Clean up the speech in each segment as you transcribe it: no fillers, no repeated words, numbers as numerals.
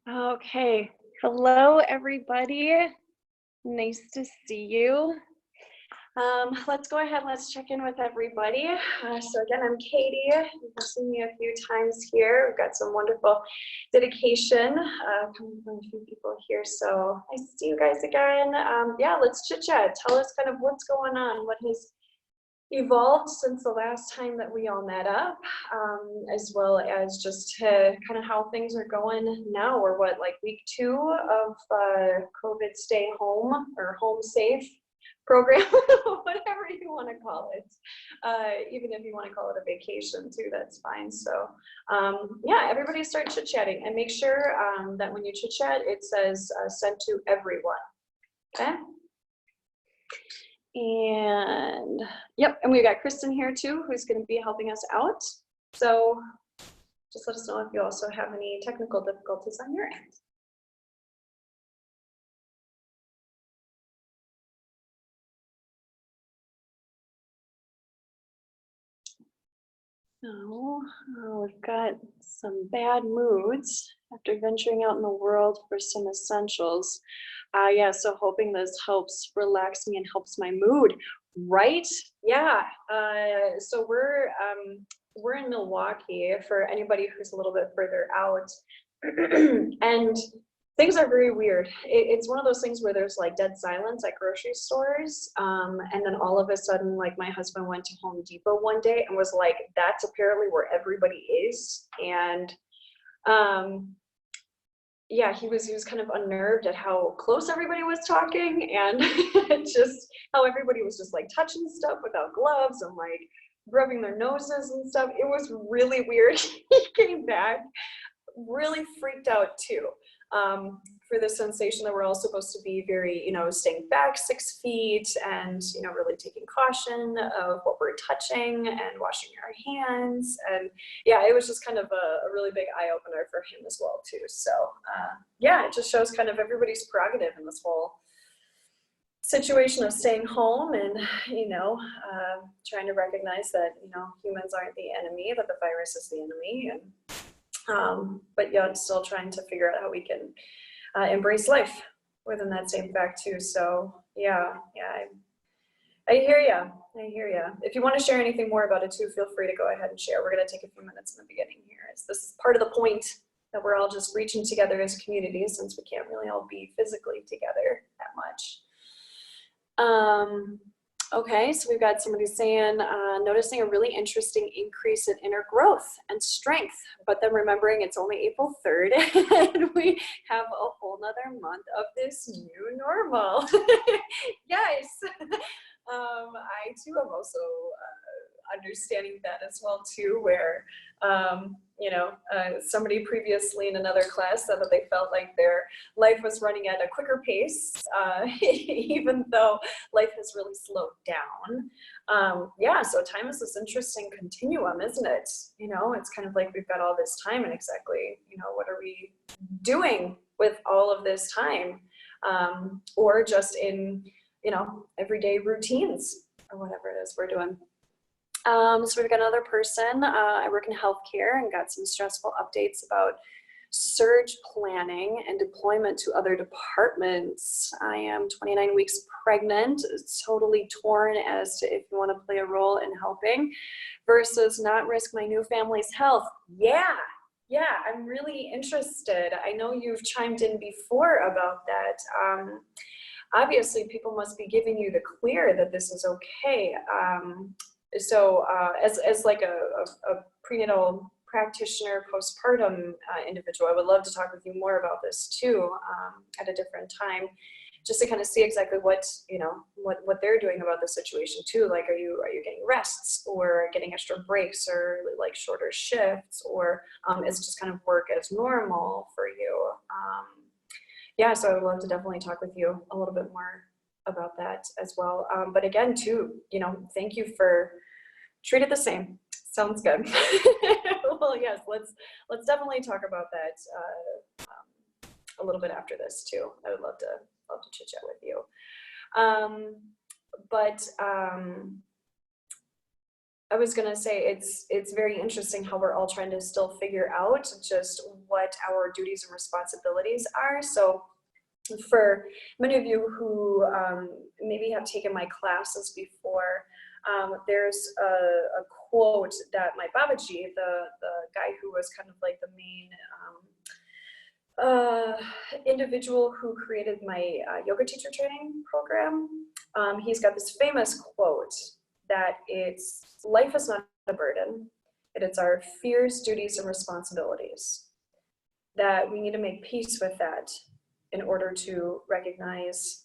Okay. Hello, everybody. Nice to see you. Let's go ahead. Let's check in with everybody. So again, I'm Katie. You've seen me a few times here. We've got some wonderful dedication coming from a few people here. So nice to see you guys again. Yeah, let's chit chat. Tell us kind of what's going on, what has evolved since the last time that we all met up, as well as just kind of how things are going now. We're what, like week 2 of COVID stay home or home safe program, whatever you want to call it. Even if you want to call it a vacation too, that's fine. So yeah, everybody start chit chatting and make sure that when you chit chat, it says sent to everyone. Okay. And yep, and we've got Kristen here too, who's going to be helping us out. So just let us know if you also have any technical difficulties on your end. So we've got some bad moods after venturing out in the world for some essentials. Yeah, so hoping this helps relax me and helps my mood, right? Yeah. So we're in Milwaukee for anybody who's a little bit further out, and things are very weird. It's one of those things where there's like dead silence at grocery stores, and then all of a sudden, like my husband went to Home Depot one day and was like, "That's apparently where everybody is," and yeah, he was kind of unnerved at how close everybody was talking, and just how everybody was just like touching stuff without gloves and like rubbing their noses and stuff. It was really weird. He came back really freaked out too, for the sensation that we're all supposed to be very, staying back 6 feet and, really taking caution of what we're touching and washing our hands. And yeah, it was just kind of a really big eye opener for him as well too. So yeah, it just shows kind of everybody's prerogative in this whole situation of staying home and, trying to recognize that, humans aren't the enemy, that the virus is the enemy. And but yet still trying to figure out how we can embrace life within that same fact too. So yeah, I hear ya. I hear ya. If you want to share anything more about it too, feel free to go ahead and share. We're going to take a few minutes in the beginning here. This is part of the point that we're all just reaching together as a community, since we can't really all be physically together that much. Okay, so we've got somebody saying, noticing a really interesting increase in inner growth and strength, but then remembering it's only April 3rd and we have a whole nother month of this new normal. Yes. I too am also understanding that as well too, where somebody previously in another class said that they felt like their life was running at a quicker pace, even though life has really slowed down. Yeah, so time is this interesting continuum, isn't it? It's kind of like we've got all this time, and exactly, what are we doing with all of this time? Or just in, everyday routines or whatever it is we're doing. So we've got another person. I work in healthcare and got some stressful updates about surge planning and deployment to other departments. I am 29 weeks pregnant, totally torn as to if you want to play a role in helping versus not risk my new family's health. Yeah, I'm really interested. I know you've chimed in before about that. Obviously, people must be giving you the clear that this is okay. So as like a prenatal practitioner, postpartum individual, I would love to talk with you more about this too, at a different time, just to kind of see exactly what they're doing about the situation too. Like, are you getting rests or getting extra breaks or like shorter shifts, or is it just kind of work as normal for you? Yeah, so I would love to definitely talk with you a little bit more about that as well. But again, too, thank you for treat it the same. Sounds good. Well, yes, let's definitely talk about that a little bit after this too. I would love to chit chat with you. But I was gonna say it's very interesting how we're all trying to still figure out just what our duties and responsibilities are. So for many of you who maybe have taken my classes before, there's a quote that my Babaji, the guy who was kind of like the main individual who created my yoga teacher training program, he's got this famous quote that it's, life is not a burden, it's our fears, duties, and responsibilities. That we need to make peace with that in order to recognize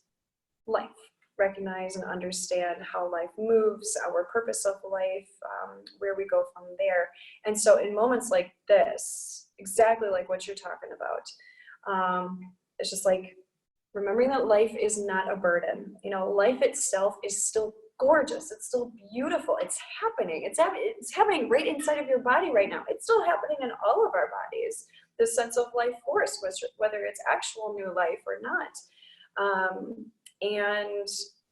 life, recognize and understand how life moves, our purpose of life, where we go from there. And so in moments like this, exactly like what you're talking about, it's just like remembering that life is not a burden. You know, life itself is still gorgeous. It's still beautiful. It's happening. It's happening right inside of your body right now. It's still happening in all of our bodies. This sense of life force, whether it's actual new life or not. And,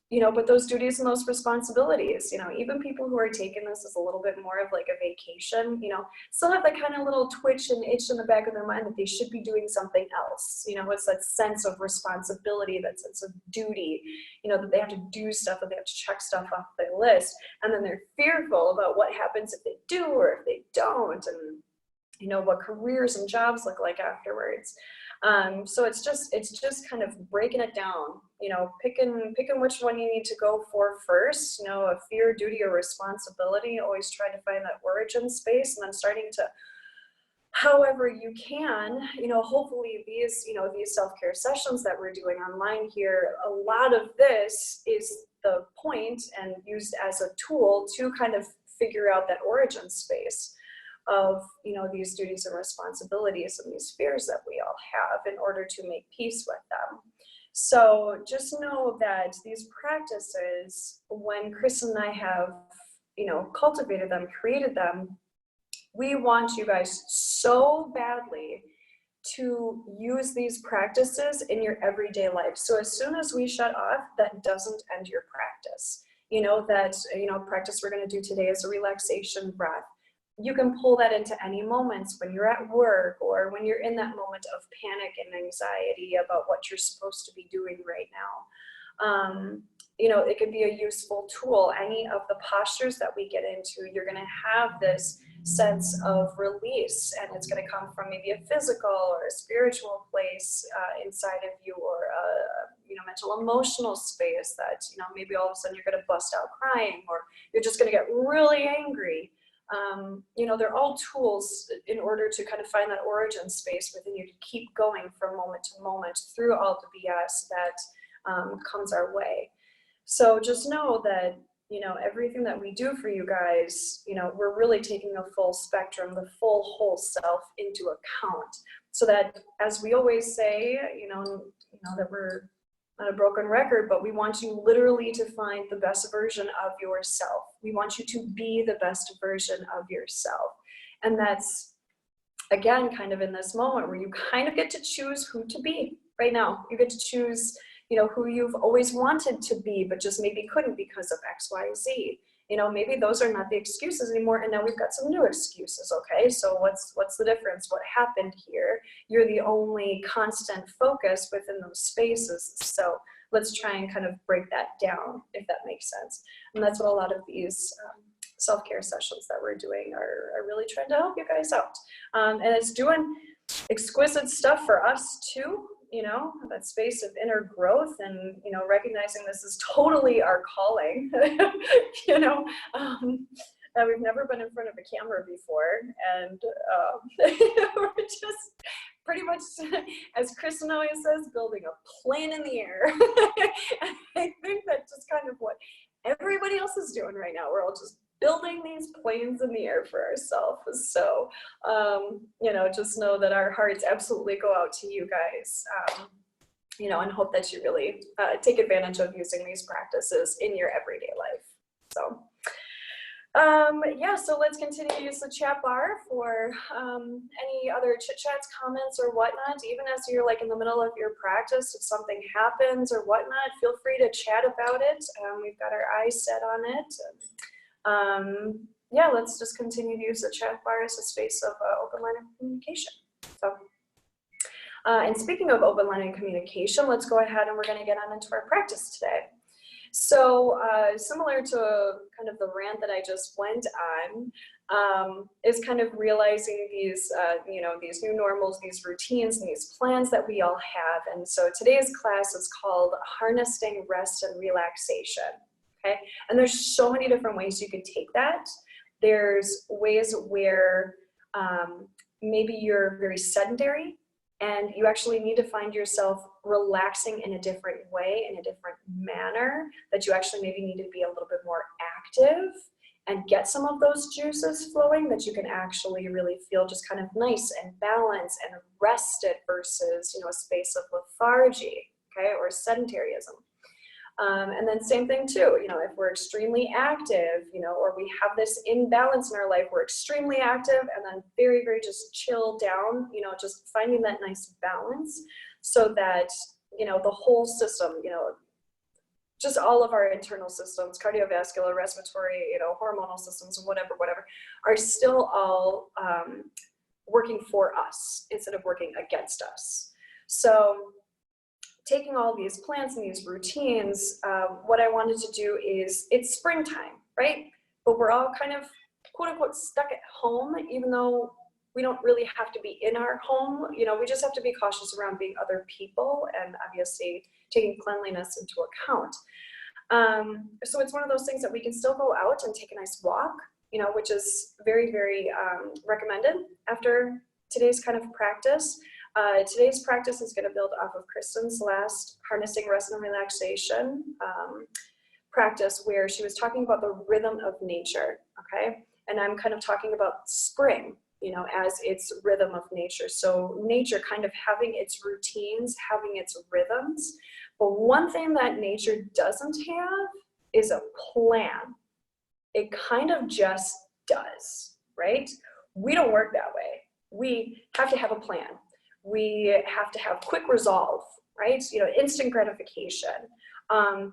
you know, but those duties and those responsibilities, you know, even people who are taking this as a little bit more of like a vacation, you know, still have that kind of little twitch and itch in the back of their mind that they should be doing something else. You know, it's that sense of responsibility, that sense of duty, you know, that they have to do stuff, that they have to check stuff off their list. And then they're fearful about what happens if they do or if they don't, and, you know, what careers and jobs look like afterwards. So it's just kind of breaking it down, you know, picking which one you need to go for first, you know, a fear, duty, or responsibility. Always try to find that origin space, and then starting to, however you can, you know, hopefully these, you know, these self-care sessions that we're doing online here, a lot of this is the point and used as a tool to kind of figure out that origin space of, you know, these duties and responsibilities and these fears that we all have in order to make peace with them. So just know that these practices, when Chris and I have, you know, cultivated them, created them, we want you guys so badly to use these practices in your everyday life. So as soon as we shut off, that doesn't end your practice. You know, that, you know, practice we're going to do today is a relaxation breath. You can pull that into any moments when you're at work or when you're in that moment of panic and anxiety about what you're supposed to be doing right now. You know, it could be a useful tool. Any of the postures that we get into, you're going to have this sense of release, and it's going to come from maybe a physical or a spiritual place inside of you, or a, you know, mental emotional space that, you know, maybe all of a sudden you're going to bust out crying, or you're just going to get really angry. You know, they're all tools in order to kind of find that origin space within you to keep going from moment to moment through all the BS that comes our way. So just know that, you know, everything that we do for you guys, you know, we're really taking the full spectrum, the full whole self into account, so that, as we always say, you know that we're not a broken record, but we want you literally to find the best version of yourself. We want you to be the best version of yourself. And that's, again, kind of in this moment where you kind of get to choose who to be right now. You get to choose, you know, who you've always wanted to be, but just maybe couldn't because of X, Y, Z. You know, maybe those are not the excuses anymore, and now we've got some new excuses, okay? So what's the difference? What happened here? You're the only constant focus within those spaces. So let's try and kind of break that down, if that makes sense. And that's what a lot of these self-care sessions that we're doing are really trying to help you guys out. And it's doing exquisite stuff for us too. You know, that space of inner growth, and, you know, recognizing this is totally our calling. You know, we've never been in front of a camera before, and we're just pretty much, as Kristen always says, building a plane in the air. I think that's just kind of what everybody else is doing right now. We're all just building these planes in the air for ourselves. So, you know, just know that our hearts absolutely go out to you guys, you know, and hope that you really take advantage of using these practices in your everyday life. So, yeah, so let's continue to use the chat bar for any other chit chats, comments, or whatnot. Even as you're like in the middle of your practice, if something happens or whatnot, feel free to chat about it. We've got our eyes set on it. yeah, let's just continue to use the chat bar as a space of open line of communication. So, and speaking of open line of communication, let's go ahead and we're going to get on into our practice today. So similar to kind of the rant that I just went on, is kind of realizing these, you know, these new normals, these routines, and these plans that we all have. And so today's class is called Harnessing Rest and Relaxation. Okay, and there's so many different ways you could take that. There's ways where maybe you're very sedentary and you actually need to find yourself relaxing in a different way, in a different manner, that you actually maybe need to be a little bit more active and get some of those juices flowing, that you can actually really feel just kind of nice and balanced and rested versus, you know, a space of lethargy, okay, or sedentarism. And then same thing too, you know, if we're extremely active, you know, or we have this imbalance in our life, we're extremely active and then very, very just chill down, you know, just finding that nice balance so that, you know, the whole system, you know, just all of our internal systems, cardiovascular, respiratory, you know, hormonal systems and whatever, are still all working for us instead of working against us. So taking all these plans and these routines, what I wanted to do is, it's springtime, right? But we're all kind of, quote unquote, stuck at home, even though we don't really have to be in our home. You know, we just have to be cautious around being other people and obviously taking cleanliness into account. So it's one of those things that we can still go out and take a nice walk, you know, which is very, very recommended after today's kind of practice. Today's practice is going to build off of Kristen's last Harnessing Rest and Relaxation practice, where she was talking about the rhythm of nature, okay? And I'm kind of talking about spring, you know, as its rhythm of nature. So nature kind of having its routines, having its rhythms. But one thing that nature doesn't have is a plan. It kind of just does, right? We don't work that way. We have to have a plan. We have to have quick resolve, right? You know, instant gratification.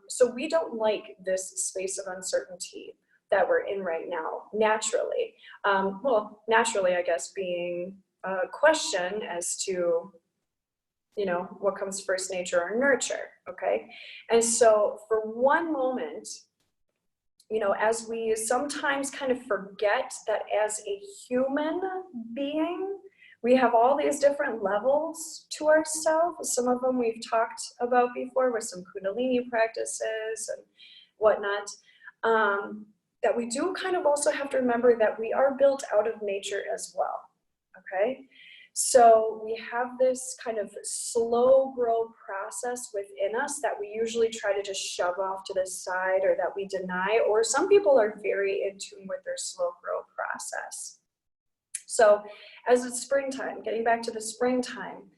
So we don't like this space of uncertainty that we're in right now, naturally. Well, naturally, I guess, being a question as to, you know, what comes first, nature or nurture, okay? And so for one moment, you know, as we sometimes kind of forget that as a human being, we have all these different levels to ourselves. Some of them we've talked about before with some Kundalini practices and whatnot. That we do kind of also have to remember that we are built out of nature as well, okay? So we have this kind of slow grow process within us that we usually try to just shove off to the side, or that we deny, or some people are very in tune with their slow grow process. So as it's springtime, getting back to the springtime,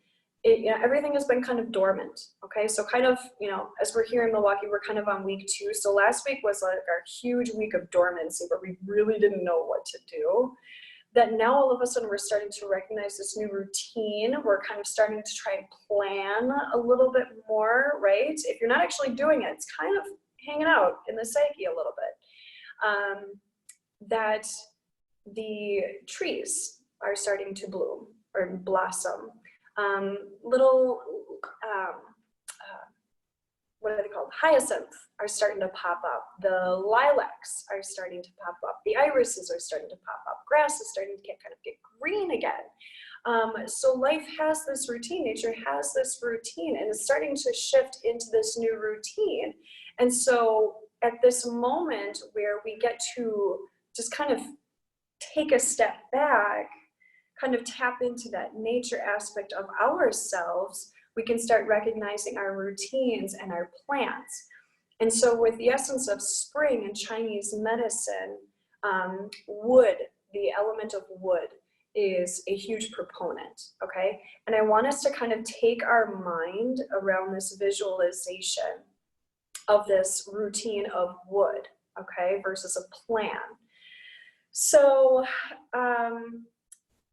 you know, everything has been kind of dormant, okay? So kind of, you know, as we're here in Milwaukee, we're kind of on week 2. So last week was like our huge week of dormancy where we really didn't know what to do. That now all of a sudden we're starting to recognize this new routine. We're kind of starting to try and plan a little bit more, right? If you're not actually doing it, it's kind of hanging out in the psyche a little bit. That the trees are starting to bloom or blossom. Little, what are they called? Hyacinths are starting to pop up. The lilacs are starting to pop up. The irises are starting to pop up. Grass is starting to get green again. So life has this routine. Nature has this routine, and it's starting to shift into this new routine. And so at this moment where we get to just kind of take a step back, kind of tap into that nature aspect of ourselves, we can start recognizing our routines and our plans. And so with the essence of spring in Chinese medicine, wood, the element of wood, is a huge proponent, okay? And I want us to kind of take our mind around this visualization of this routine of wood, okay, versus a plan. So,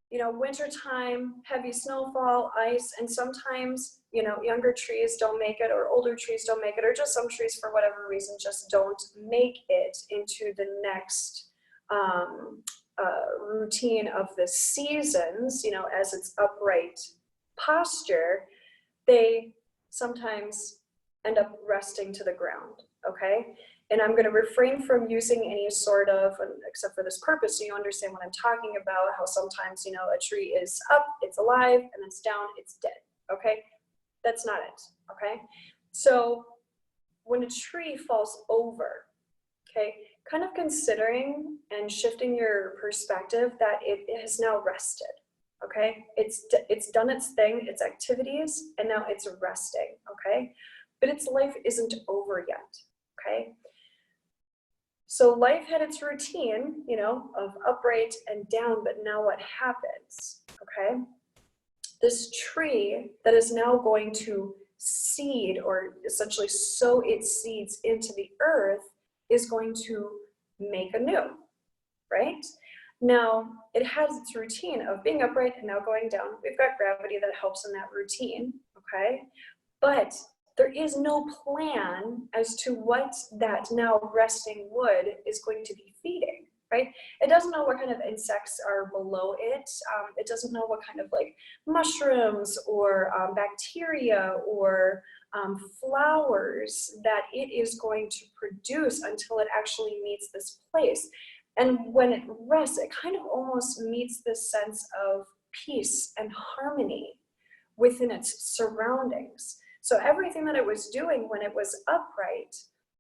you know, wintertime, heavy snowfall, ice, and sometimes, you know, younger trees don't make it, or older trees don't make it, or just some trees for whatever reason just don't make it into the next routine of the seasons, you know, as its upright posture, they sometimes end up resting to the ground, okay? And I'm going to refrain from using any sort of, except for this purpose, so you understand what I'm talking about, how sometimes, you know, a tree is up, it's alive, and it's down, it's dead, okay? That's not it, okay? So when a tree falls over, okay, kind of considering and shifting your perspective that it has now rested, okay? It's done its thing, its activities, and now it's resting, okay? But its life isn't over yet, okay? So life had its routine, you know, of upright and down, but now what happens, okay? This tree that is now going to seed, or essentially sow its seeds into the earth, is going to make anew, right? Now, it has its routine of being upright and now going down. We've got gravity that helps in that routine, okay? But there is no plan as to what that now resting wood is going to be feeding, right? It doesn't know what kind of insects are below it. It doesn't know what kind of like mushrooms or bacteria or flowers that it is going to produce until it actually meets this place. And when it rests, it kind of almost meets this sense of peace and harmony within its surroundings. So everything that it was doing when it was upright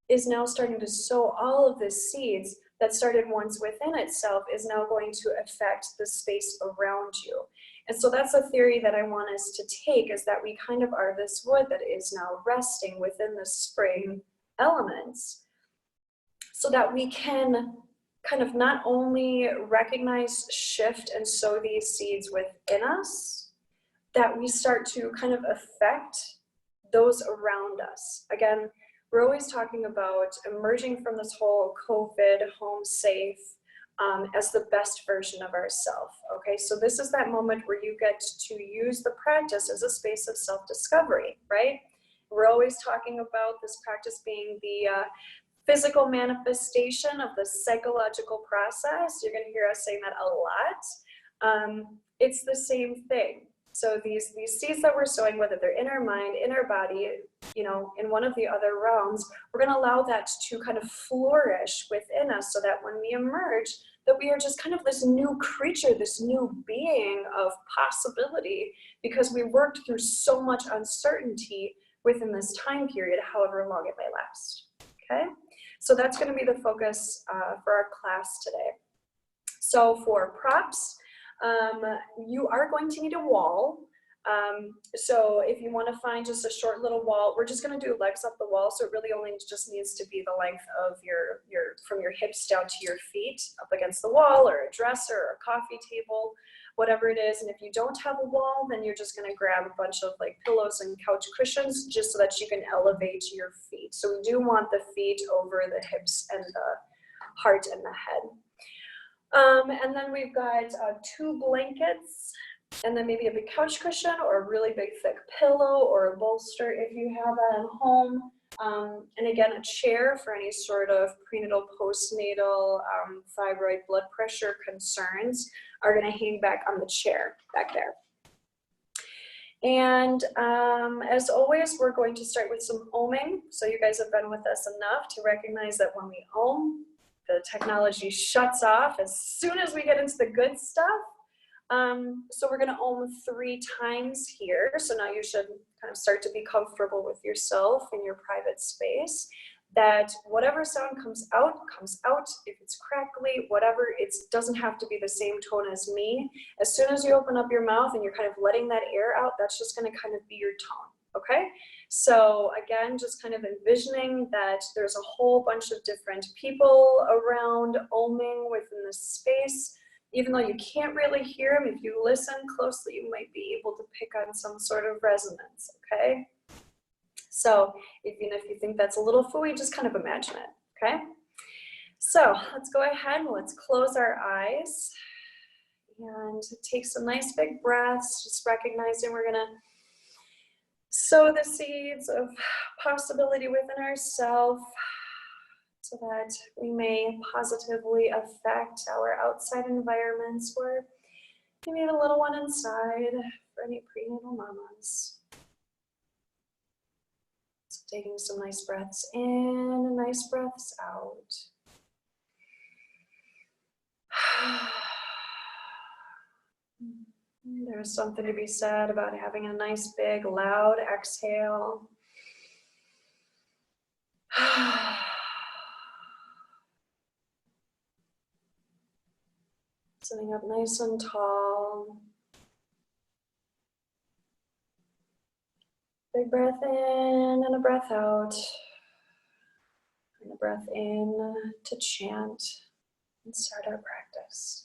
is now starting to sow all of the seeds that started once within itself is now going to affect the space around you. And so that's a theory that I want us to take, is that we kind of are this wood that is now resting within the spring elements, so that we can kind of not only recognize, shift, and sow these seeds within us, that we start to kind of affect those around us. Again, we're always talking about emerging from this whole COVID, home safe, as the best version of ourselves, okay? So this is that moment where you get to use the practice as a space of self-discovery, right? We're always talking about this practice being the physical manifestation of the psychological process. You're gonna hear us saying that a lot. It's the same thing. So these seeds that we're sowing, whether they're in our mind, in our body, you know, in one of the other realms, we're going to allow that to kind of flourish within us, so that when we emerge, that we are just kind of this new creature, this new being of possibility, because we worked through so much uncertainty within this time period, however long it may last. Okay, so that's going to be the focus for our class today. So for props, you are going to need a wall. So if you want to find just a short little wall, we're just going to do legs up the wall. So it really only just needs to be the length of from your hips down to your feet, up against the wall, or a dresser, or a coffee table, whatever it is. And if you don't have a wall, then you're just going to grab a bunch of like pillows and couch cushions, just so that you can elevate your feet. So we do want the feet over the hips and the heart and the head. And then we've got 2 blankets, and then maybe a big couch cushion, or a really big thick pillow, or a bolster if you have that at home. And again, a chair for any sort of prenatal, postnatal, thyroid, blood pressure concerns are going to hang back on the chair back there. And as always, we're going to start with some oming. So you guys have been with us enough to recognize that when we om, the technology shuts off as soon as we get into the good stuff. So we're going to om 3 times here. So now you should kind of start to be comfortable with yourself in your private space, that whatever sound comes out. If it's crackly, whatever, it doesn't have to be the same tone as me. As soon as you open up your mouth and you're kind of letting that air out, that's just going to kind of be your tone, okay? So again, just kind of envisioning that there's a whole bunch of different people around oming within this space. Even though you can't really hear them, if you listen closely, you might be able to pick on some sort of resonance, okay? So even if you think that's a little phooey, just kind of imagine it, okay? So let's go ahead and let's close our eyes and take some nice big breaths, just recognizing we're gonna sow the seeds of possibility within ourselves, so that we may positively affect our outside environments or maybe the little one inside for any prenatal mamas. So taking some nice breaths in and nice breaths out. There's something to be said about having a nice big loud exhale. Sitting up nice and tall. Big breath in and a breath out. And a breath in to chant and start our practice.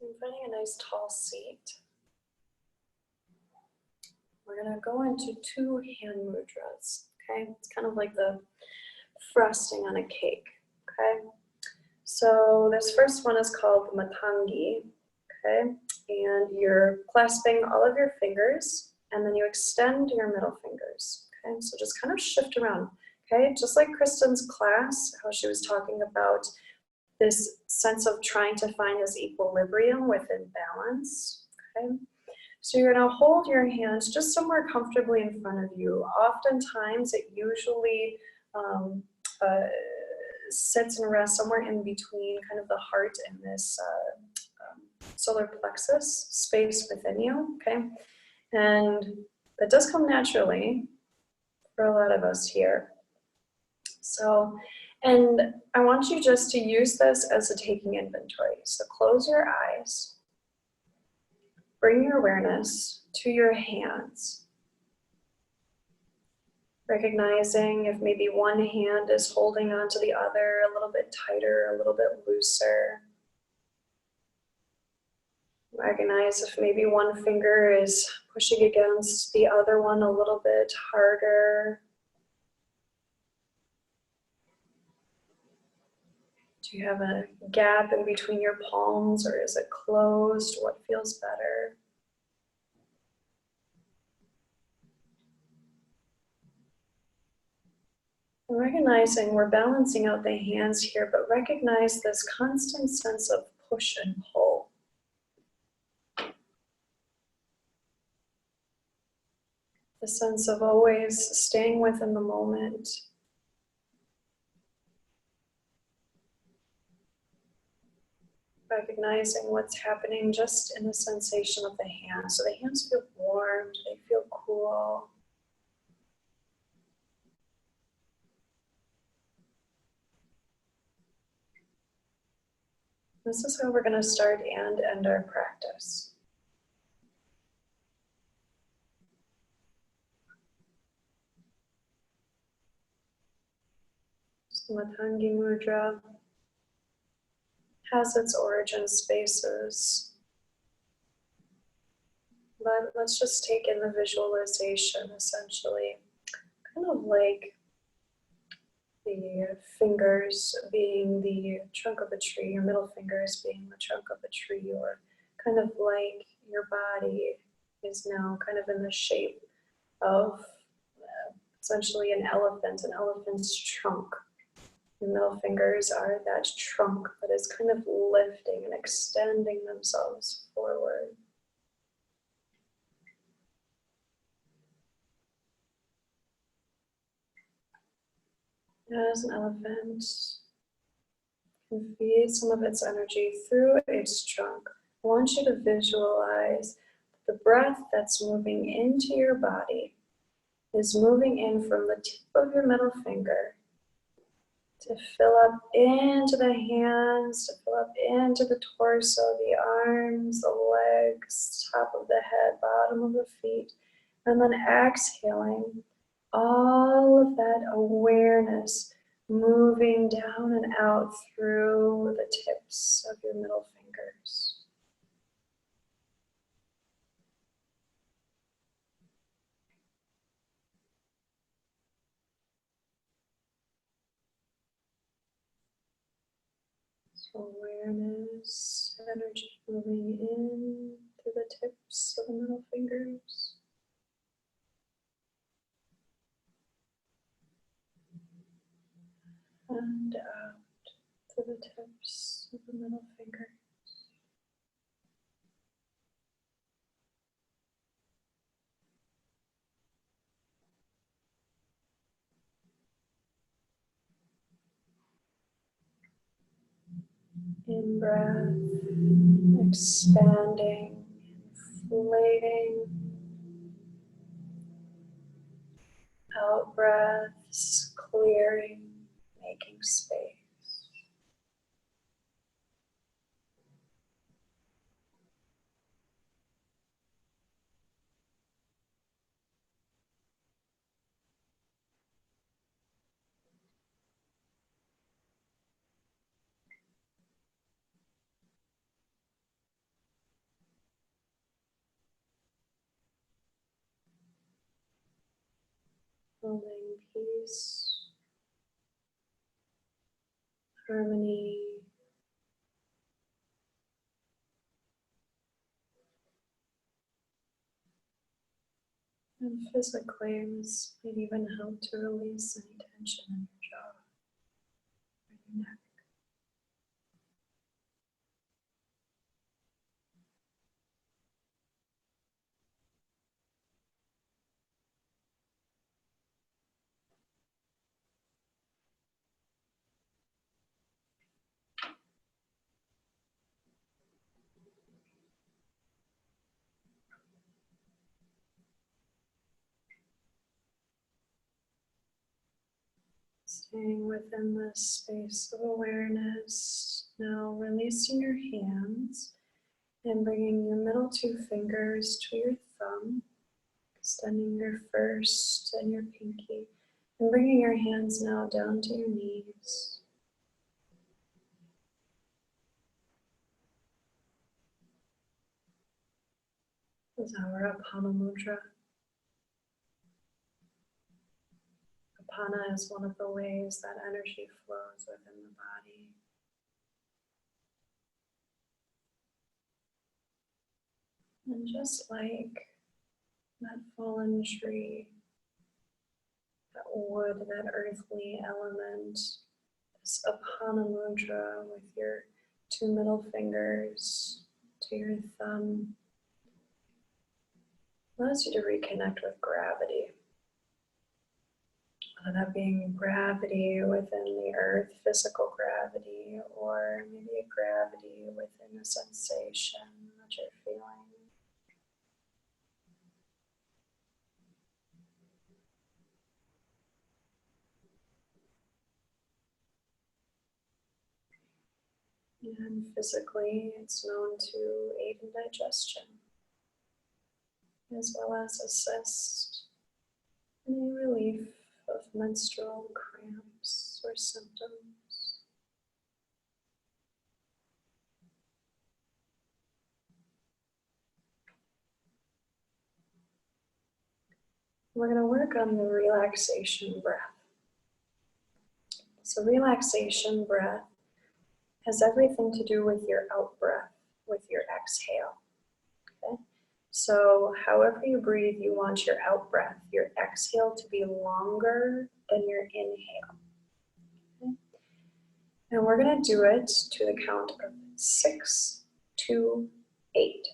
I'm finding a nice tall seat. We're going to go into 2 hand mudras, okay? It's kind of like the frosting on a cake, okay? So this first one is called Matangi, okay? And you're clasping all of your fingers, and then you extend your middle fingers, okay? So just kind of shift around, okay? Just like Kristen's class, how she was talking about this sense of trying to find this equilibrium within balance, okay? So you're gonna hold your hands just somewhere comfortably in front of you. Oftentimes it usually sits and rests somewhere in between kind of the heart and this solar plexus space within you, okay? And that does come naturally for a lot of us here. So, and I want you just to use this as a taking inventory. So close your eyes, bring your awareness to your hands, recognizing if maybe one hand is holding onto the other a little bit tighter, a little bit looser. Recognize if maybe one finger is pushing against the other one a little bit harder. Do you have a gap in between your palms, or is it closed? What feels better? And recognizing we're balancing out the hands here, but recognize this constant sense of push and pull. The sense of always staying within the moment. Recognizing what's happening just in the sensation of the hands. So the hands feel warm, they feel cool. This is how we're going to start and end our practice. So Matangi Mudra has its origin spaces, but let's just take in the visualization essentially, kind of like the fingers being the trunk of a tree, your middle fingers being the trunk of a tree, or kind of like your body is now kind of in the shape of essentially an elephant's trunk. Your middle fingers are that trunk that is kind of lifting and extending themselves forward. As an elephant can feed some of its energy through its trunk, I want you to visualize the breath that's moving into your body is moving in from the tip of your middle finger to fill up into the hands, to fill up into the torso, the arms, the legs, top of the head, bottom of the feet, and then exhaling all of that awareness moving down and out through the tips of your middle fingers. So awareness, energy moving in through the tips of the middle fingers. And out to the tips of the middle finger. In breath, expanding, inflating. Out breaths, clearing, making space. Holding peace, harmony, and physically this might even help to release any tension in your jaw or your neck. Staying within this space of awareness, now releasing your hands and bringing your middle two fingers to your thumb, extending your first and your pinky, and bringing your hands now down to your knees. This is our Apana Mudra. Apana is one of the ways that energy flows within the body. And just like that fallen tree, that wood, that earthly element, this Apana Mudra with your two middle fingers to your thumb allows you to reconnect with gravity. Whether that being gravity within the earth, physical gravity, or maybe a gravity within a sensation that you're feeling. And physically, it's known to aid in digestion, as well as assist any relief of menstrual cramps or symptoms. We're going to work on the relaxation breath. So relaxation breath has everything to do with your out breath, with your exhale. Okay? So however you breathe, you want your out breath, your exhale to be longer than your inhale. Okay? And we're going to do it to the count of 6, 2, 8.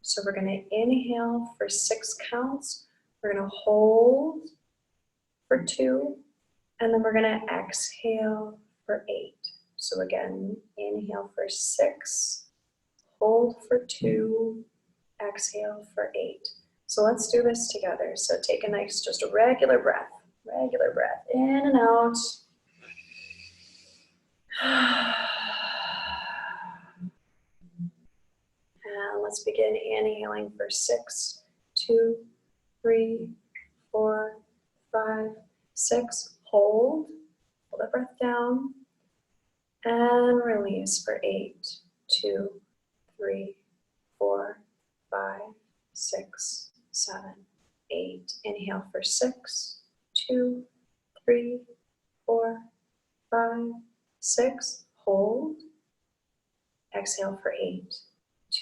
So we're going to inhale for 6 counts. We're going to hold for 2, And then we're gonna exhale for 8. So again, inhale for 6, hold for 2, exhale for 8. So let's do this together. So take a nice, just a regular breath in and out. And let's begin inhaling for 6, 2, 3, 4, 5, 6. Hold the breath down. And release for 8, 2, 3, 4, 5, 6, 7, 8. Inhale for 6, 2, 3, 4, 5, 6. Hold. Exhale for 8,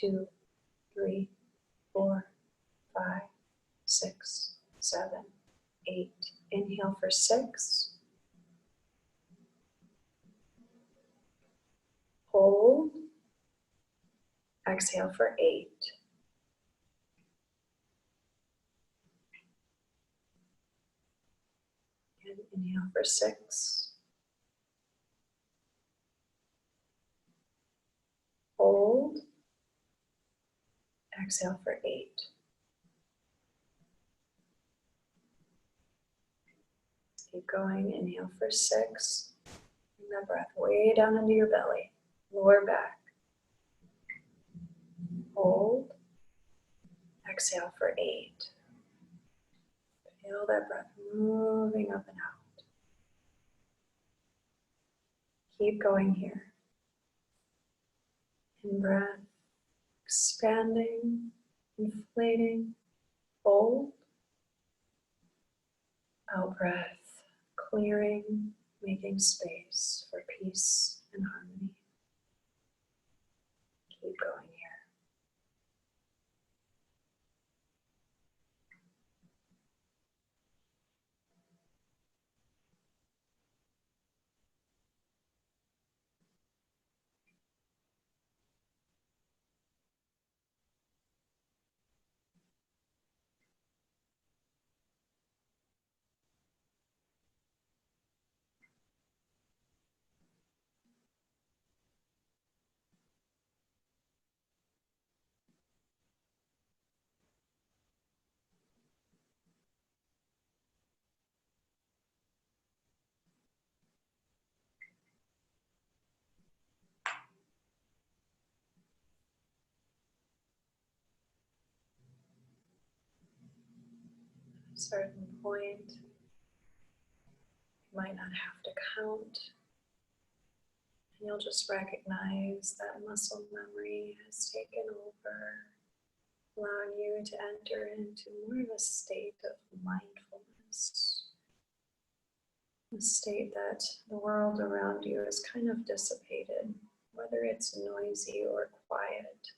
2, 3, 4, 5, 6, 7, 8. Inhale for 6. Hold. Exhale for 8. And inhale for 6. Hold. Exhale for 8. Keep going. Inhale for 6. Bring that breath way down into your belly. Lower back. Hold. Exhale for 8. Feel that breath moving up and out. Keep going here. In breath, expanding, inflating. Hold. Out breath, clearing, making space for peace and harmony. Keep going here. At a certain point, you might not have to count. And you'll just recognize that muscle memory has taken over, allowing you to enter into more of a state of mindfulness. A state that the world around you is kind of dissipated, whether it's noisy or quiet.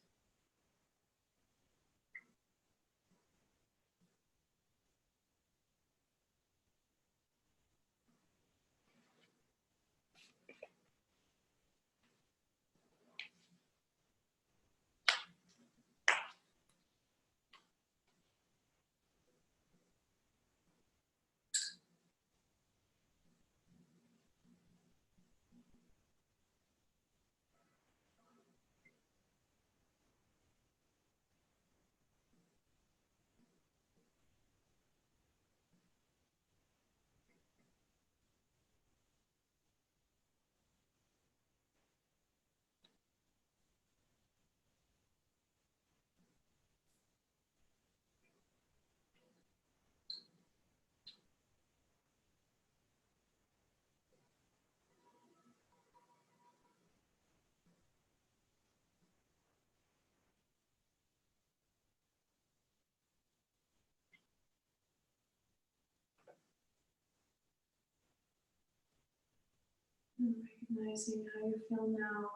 And recognizing how you feel now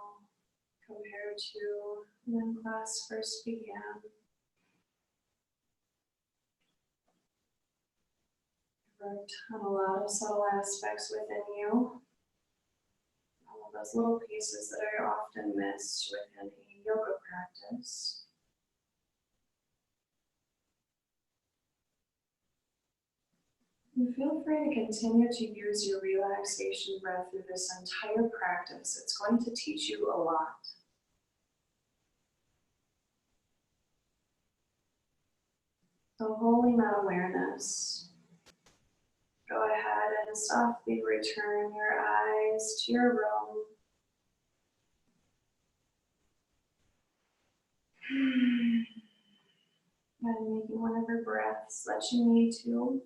compared to when class first began. You've worked on a lot of subtle aspects within you. All of those little pieces that are often missed within a yoga practice. And feel free to continue to use your relaxation breath through this entire practice. It's going to teach you a lot. So holding that awareness, go ahead and softly return your eyes to your room. And making whatever breaths that you need to.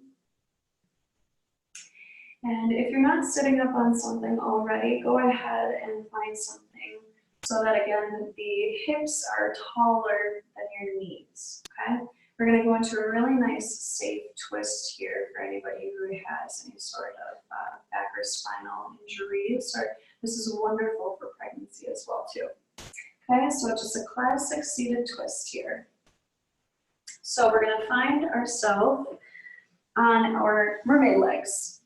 And if you're not sitting up on something already, go ahead and find something so that, again, the hips are taller than your knees, okay? We're going to go into a really nice, safe twist here for anybody who has any sort of back or spinal injuries. Or this is wonderful for pregnancy as well, too. Okay, so just a classic seated twist here. So we're going to find ourselves on our mermaid legs.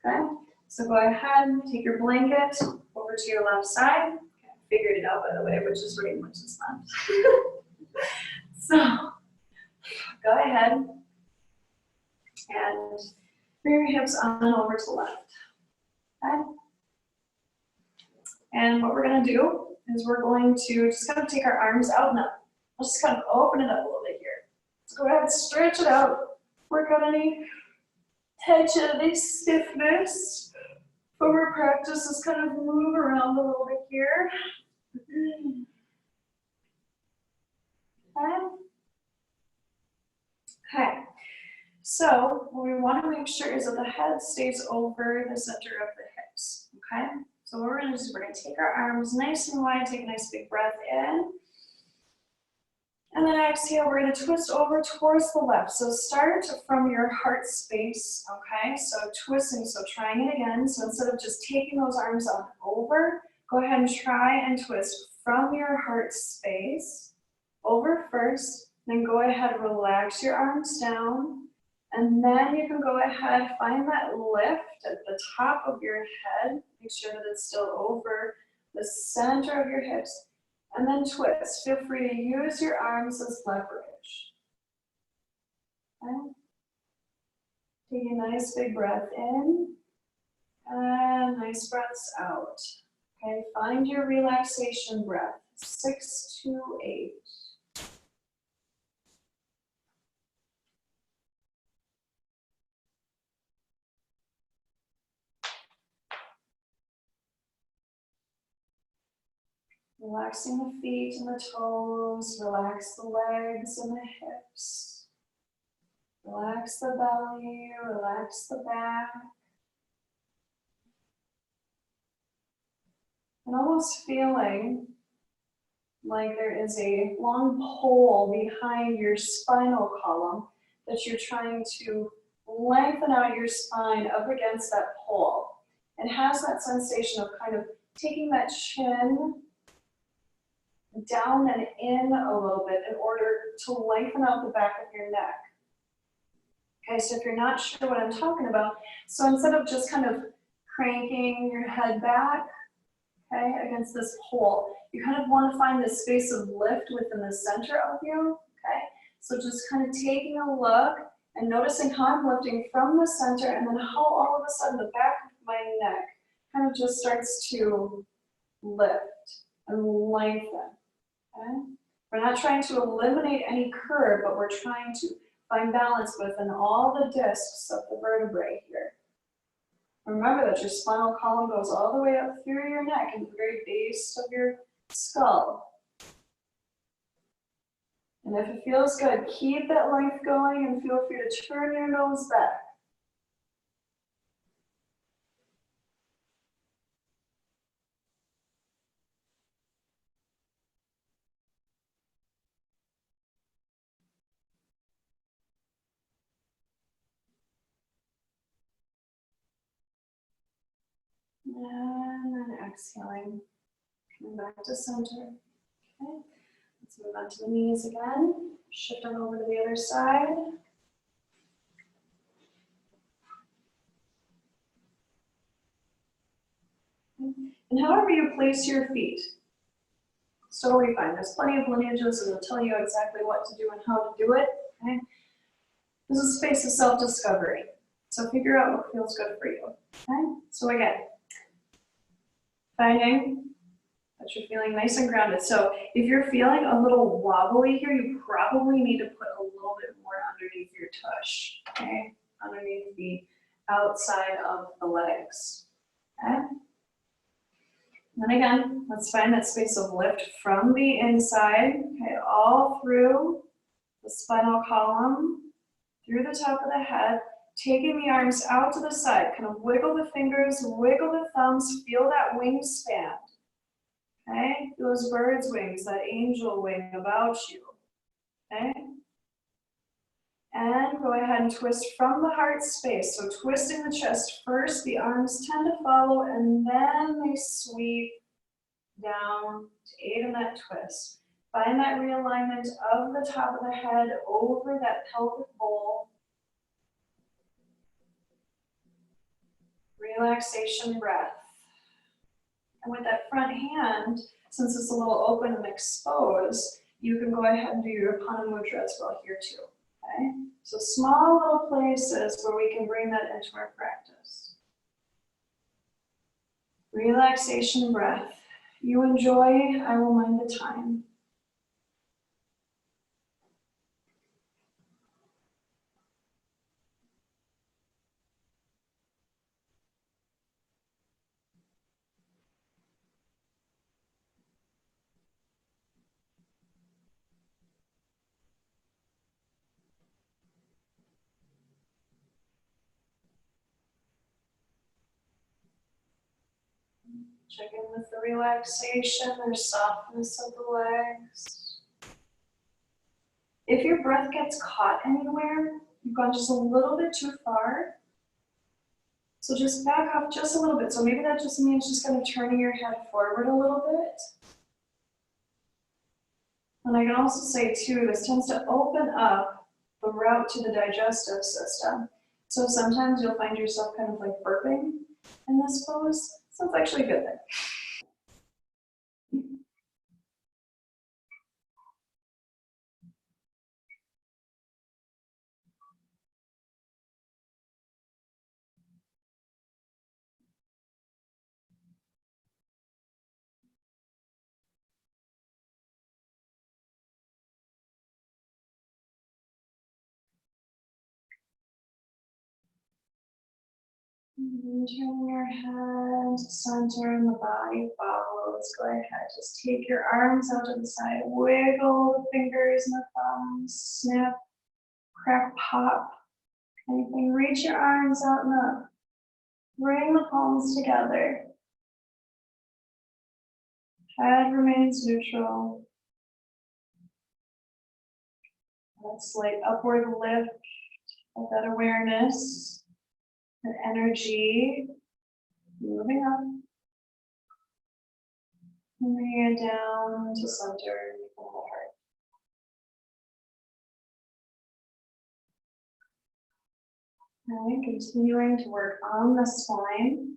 Okay, so go ahead, take your blanket over to your left side. Okay, I figured it out, by the way, which is right and which is left. So go ahead and bring your hips on over to the left. Okay. And what we're going to do is we're going to just kind of take our arms out and up. Let's just kind of open it up a little bit here. So go ahead and stretch it out. Work on any tension, any stiffness. But our practice is kind of move around a little bit here. Okay. So what we want to make sure is that the head stays over the center of the hips. Okay. So what we're going to do is we're going to take our arms nice and wide, take a nice big breath in. And then exhale, we're going to twist over towards the left. So start from your heart space, okay? So twisting, so trying it again. So instead of just taking those arms up over, go ahead and try and twist from your heart space over first. Then go ahead, relax your arms down. And then you can go ahead, find that lift at the top of your head. Make sure that it's still over the center of your hips. And then twist. Feel free to use your arms as leverage. Okay. Taking a nice big breath in. And nice breaths out. Okay, find your relaxation breath. 6 to 8. Relaxing the feet and the toes, relax the legs and the hips. Relax the belly, relax the back. And almost feeling like there is a long pole behind your spinal column that you're trying to lengthen out your spine up against that pole. It has that sensation of kind of taking that chin down and in a little bit in order to lengthen out the back of your neck. Okay, so if you're not sure what I'm talking about, so instead of just kind of cranking your head back, okay, against this pole, you kind of want to find this space of lift within the center of you, okay? So just kind of taking a look and noticing how I'm lifting from the center and then how all of a sudden the back of my neck kind of just starts to lift and lengthen. Okay? We're not trying to eliminate any curve, but we're trying to find balance within all the discs of the vertebrae here. Remember that your spinal column goes all the way up through your neck and the very base of your skull. And if it feels good, keep that length going and feel free to turn your nose back. And then exhaling, coming back to center. Okay, let's move on to the knees again. Shift on over to the other side. And however you place your feet, so we find there's plenty of lineages that will tell you exactly what to do and how to do it. Okay? This is a space of self-discovery. So figure out what feels good for you, okay? So again, finding that you're feeling nice and grounded. So if you're feeling a little wobbly here, you probably need to put a little bit more underneath your tush, okay? Underneath the outside of the legs, okay? And then again, let's find that space of lift from the inside, okay, all through the spinal column, through the top of the head, taking the arms out to the side, kind of wiggle the fingers, wiggle the thumbs, feel that wingspan, okay? Those bird's wings, that angel wing about you, okay? And go ahead and twist from the heart space. So twisting the chest first, the arms tend to follow, and then they sweep down to aid in that twist. Find that realignment of the top of the head over that pelvic bowl. Relaxation breath. And with that front hand, since it's a little open and exposed, you can go ahead and do your Apana Mudra as well here too. Okay? So small little places where we can bring that into our practice. Relaxation breath. You enjoy, I will mind the time. Check in with the relaxation or softness of the legs. If your breath gets caught anywhere, you've gone just a little bit too far. So just back off just a little bit. So maybe that just means just kind of turning your head forward a little bit. And I can also say too, this tends to open up the route to the digestive system. So sometimes you'll find yourself kind of like burping in this pose. So it's actually a good thing. And turn your head to center and the body follows. Go ahead, just take your arms out to the side, wiggle the fingers and the thumbs, snip, crack, pop, anything. Reach your arms out and up. Bring the palms together. Head remains neutral. That slight upward lift of that awareness and energy moving up. Bring it down to center in the heart. Okay, continuing to work on the spine.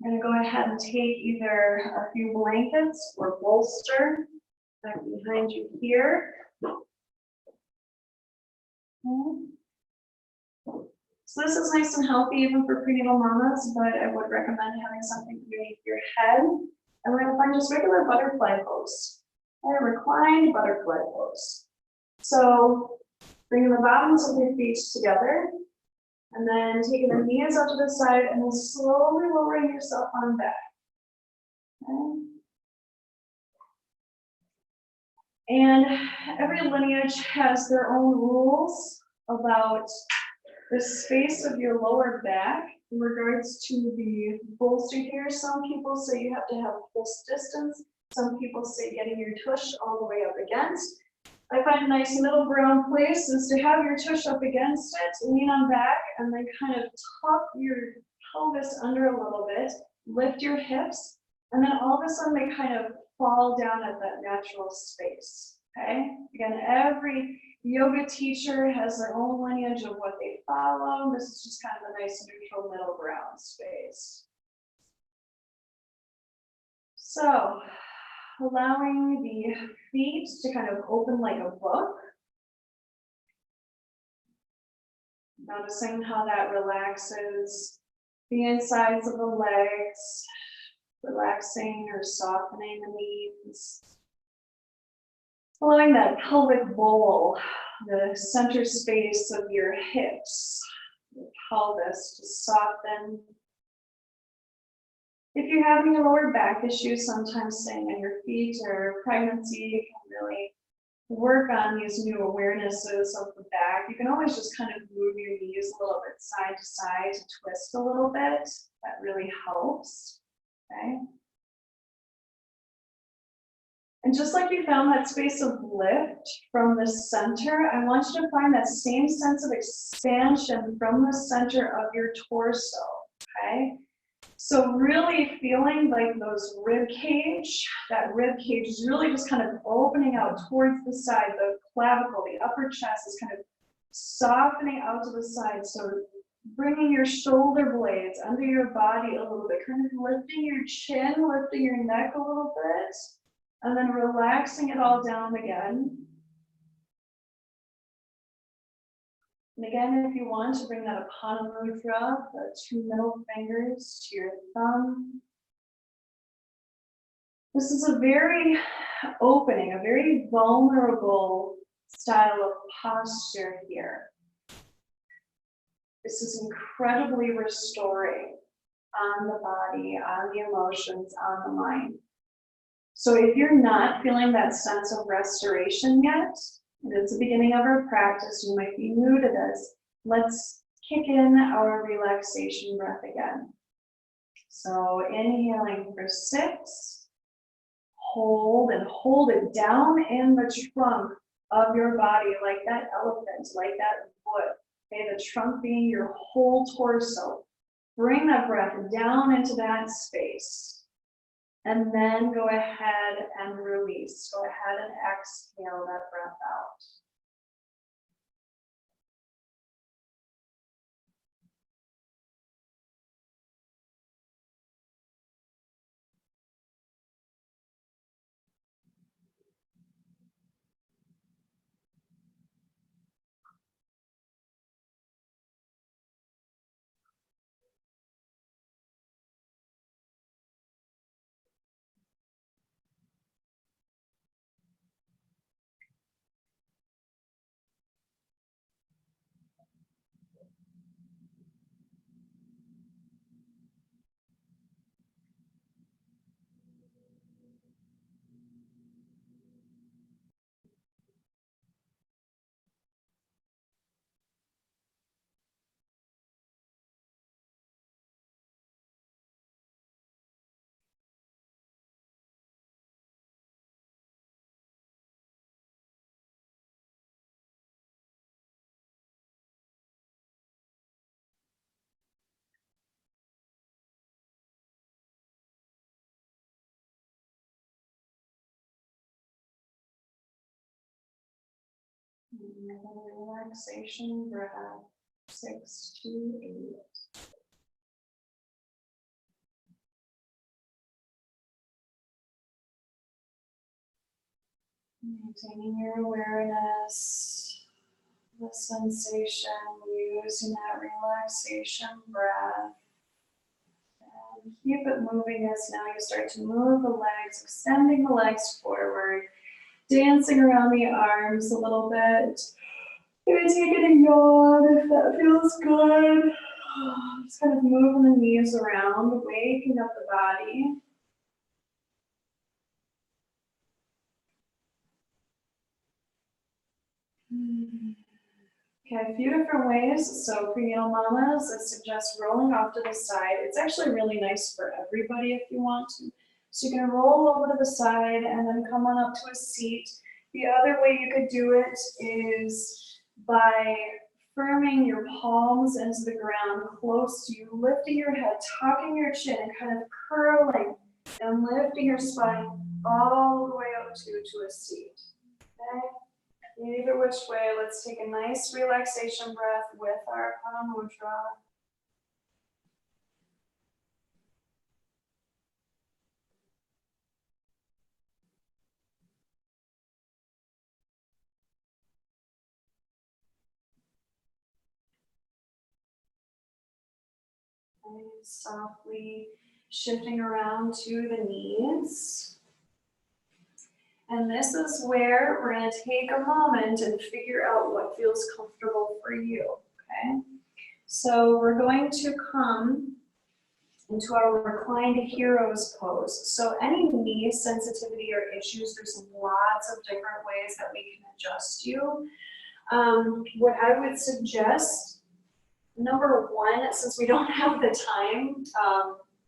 I'm going to go ahead and take either a few blankets or bolster back behind you here. Okay. So this is nice and healthy even for prenatal mamas, but I would recommend having something underneath your head. And we're going to find just regular butterfly pose. Okay, reclined butterfly pose. So bringing the bottoms of your feet together, and then taking the knees up to the side, and then slowly lowering yourself on back. Okay. And every lineage has their own rules about the space of your lower back in regards to the bolster here. Some people say you have to have close distance. Some people say getting your tush all the way up against. I find a nice middle ground place is to have your tush up against it, lean on back, and then kind of tuck your pelvis under a little bit, lift your hips, and then all of a sudden they kind of fall down at that natural space, okay? Again, every yoga teacher has their own lineage of what they follow. This is just kind of a nice neutral middle ground space. So, allowing the feet to kind of open like a book. Noticing how that relaxes the insides of the legs, relaxing or softening the knees. Allowing that pelvic bowl, the center space of your hips, your pelvis to soften. If you have any lower back issues, sometimes staying on your feet or pregnancy can really work on these new awarenesses of the back. You can always just kind of move your knees a little bit side to side to twist a little bit. That really helps, okay? And just like you found that space of lift from the center, I want you to find that same sense of expansion from the center of your torso, okay? So really feeling like those rib cage, that rib cage is really just kind of opening out towards the side, the clavicle, the upper chest is kind of softening out to the side. So bringing your shoulder blades under your body a little bit, kind of lifting your chin, lifting your neck a little bit, and then relaxing it all down again. And again, if you want to bring that Apana Mudra, the two middle fingers to your thumb. This is a very opening, a very vulnerable style of posture here. This is incredibly restoring on the body, on the emotions, on the mind. So if you're not feeling that sense of restoration yet, and it's the beginning of our practice, you might be new to this, let's kick in our relaxation breath again. So inhaling for 6, hold and hold it down in the trunk of your body like that elephant, like that wood. Okay, the trunk being your whole torso. Bring that breath down into that space. And then go ahead and release. Go ahead and exhale that breath out. Another relaxation breath, 6 to 8. Maintaining your awareness, the sensation, using that relaxation breath. And keep it moving as now you start to move the legs, extending the legs forward, dancing around the arms a little bit. Maybe taking a yawn if that feels good. Just kind of moving the knees around, waking up the body. Okay, a few different ways. So prenatal mamas, I suggest rolling off to the side. It's actually really nice for everybody if you want to. So you can roll over to the side and then come on up to a seat. The other way you could do it is by firming your palms into the ground close to you, lifting your head, tucking your chin, and kind of curling and lifting your spine all the way up to a seat. Okay? Either which way, let's take a nice relaxation breath with our Apana Mudra. Okay, softly shifting around to the knees. And this is where we're going to take a moment and figure out what feels comfortable for you, okay? So we're going to come into our reclined hero's pose. So any knee sensitivity or issues, there's lots of different ways that we can adjust you. What I would suggest, number one, since we don't have the time,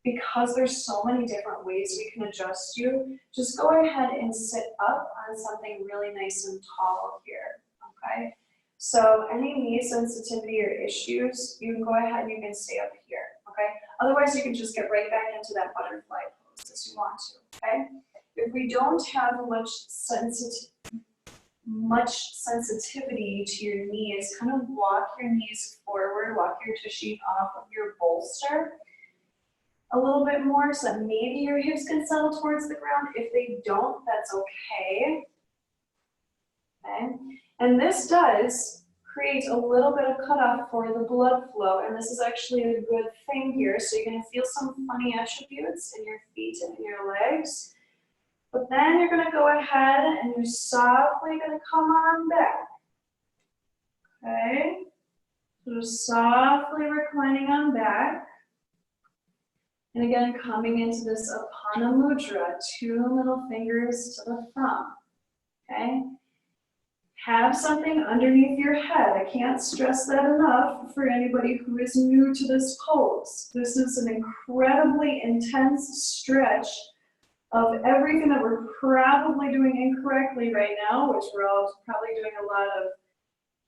because there's so many different ways we can adjust you, just go ahead and sit up on something really nice and tall here, okay? So any knee sensitivity or issues, you can go ahead and you can stay up here, okay? Otherwise, you can just get right back into that butterfly pose as you want to, okay? If we don't have much sensitivity to your knees, kind of walk your knees forward, walk your tushy off of your bolster a little bit more so that maybe your hips can settle towards the ground. If they don't, that's okay. Okay. And this does create a little bit of cutoff for the blood flow, and this is actually a good thing here. So you're going to feel some funny attributes in your feet and in your legs. But then you're going to go ahead and you're softly going to come on back. Okay? So just softly reclining on back. And again, coming into this Apana Mudra, 2 middle fingers to the thumb. Okay? Have something underneath your head. I can't stress that enough for anybody who is new to this pose. This is an incredibly intense stretch of everything that we're probably doing incorrectly right now, which we're all probably doing a lot of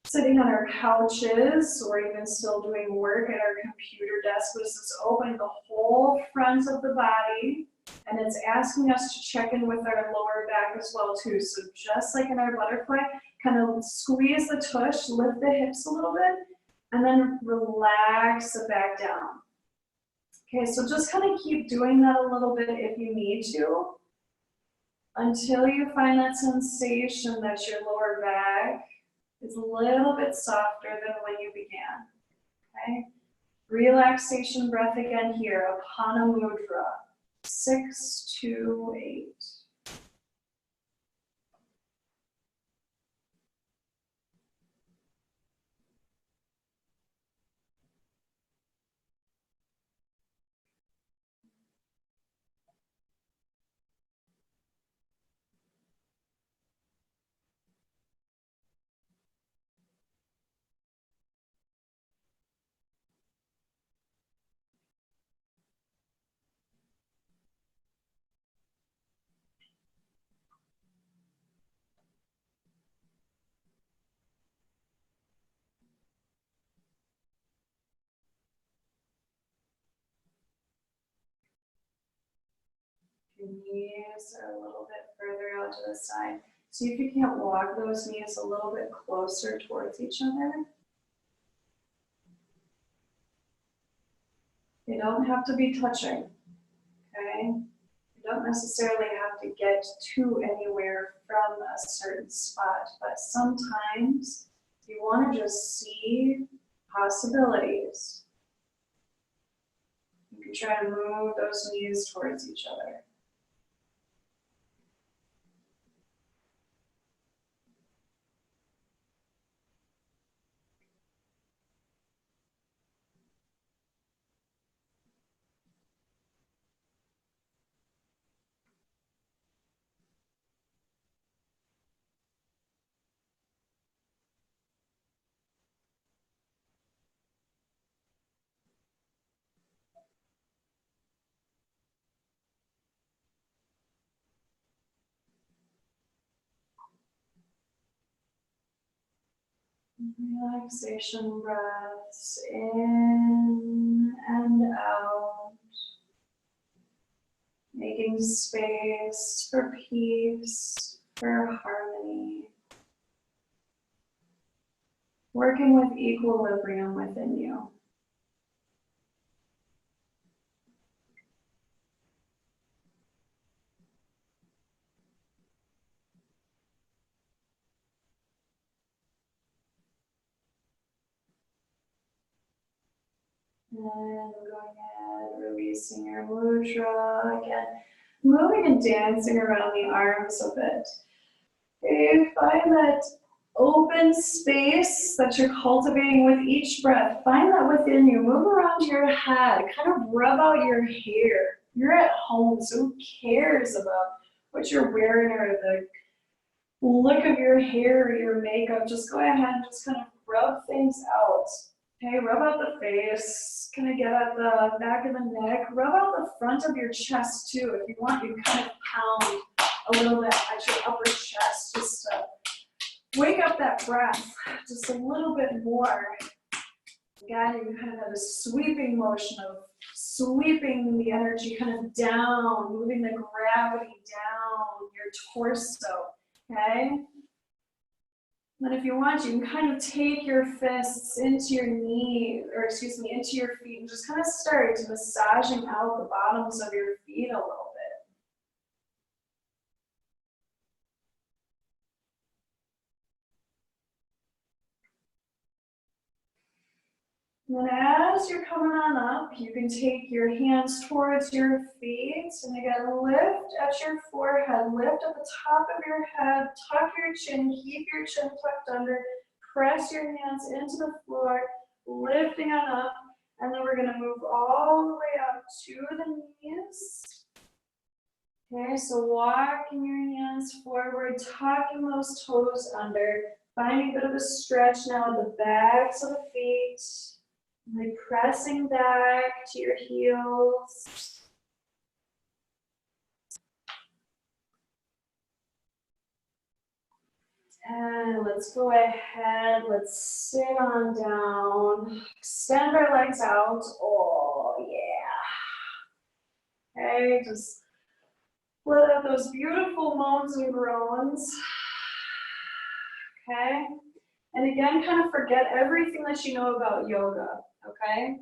sitting on our couches or even still doing work at our computer desk. This is opening the whole front of the body, and it's asking us to check in with our lower back as well too. So just like in our butterfly, kind of squeeze the tush, lift the hips a little bit, and then relax it back down. Okay, so just kind of keep doing that a little bit if you need to, until you find that sensation that your lower back is a little bit softer than when you began. Okay, relaxation breath again here, Apana Mudra, 6 to 8. Your knees are a little bit further out to the side. See if you can't walk those knees a little bit closer towards each other. They don't have to be touching, okay? You don't necessarily have to get to anywhere from a certain spot, but sometimes you want to just see possibilities. You can try to move those knees towards each other. Relaxation breaths in and out, making space for peace, for harmony, working with equilibrium within you. And going ahead, releasing your mudra again. Moving and dancing around the arms a bit. Okay, find that open space that you're cultivating with each breath. Find that within you. Move around your head. Kind of rub out your hair. You're at home, so who cares about what you're wearing or the look of your hair or your makeup? Just go ahead and just kind of rub things out. Okay, rub out the face, kind of get at the back of the neck, rub out the front of your chest too. If you want, you can kind of pound a little bit at your upper chest just to wake up that breath just a little bit more. Again, you can kind of have a sweeping motion of sweeping the energy kind of down, moving the gravity down your torso, okay? And if you want, you can kind of take your fists into your knees, or excuse me, into your feet and just kind of start massaging out the bottoms of your feet a little bit. And then as you're coming on up, you can take your hands towards your feet and again, lift at your forehead, lift at the top of your head, tuck your chin, keep your chin tucked under, press your hands into the floor, lifting on up, and then we're gonna move all the way up to the knees. Okay, so walking your hands forward, tucking those toes under, finding a bit of a stretch now at the backs of the feet, and pressing back to your heels. And let's go ahead, let's sit on down, extend our legs out, oh yeah. Okay, just let out those beautiful moans and groans. Okay, and again, kind of forget everything that you know about yoga, okay?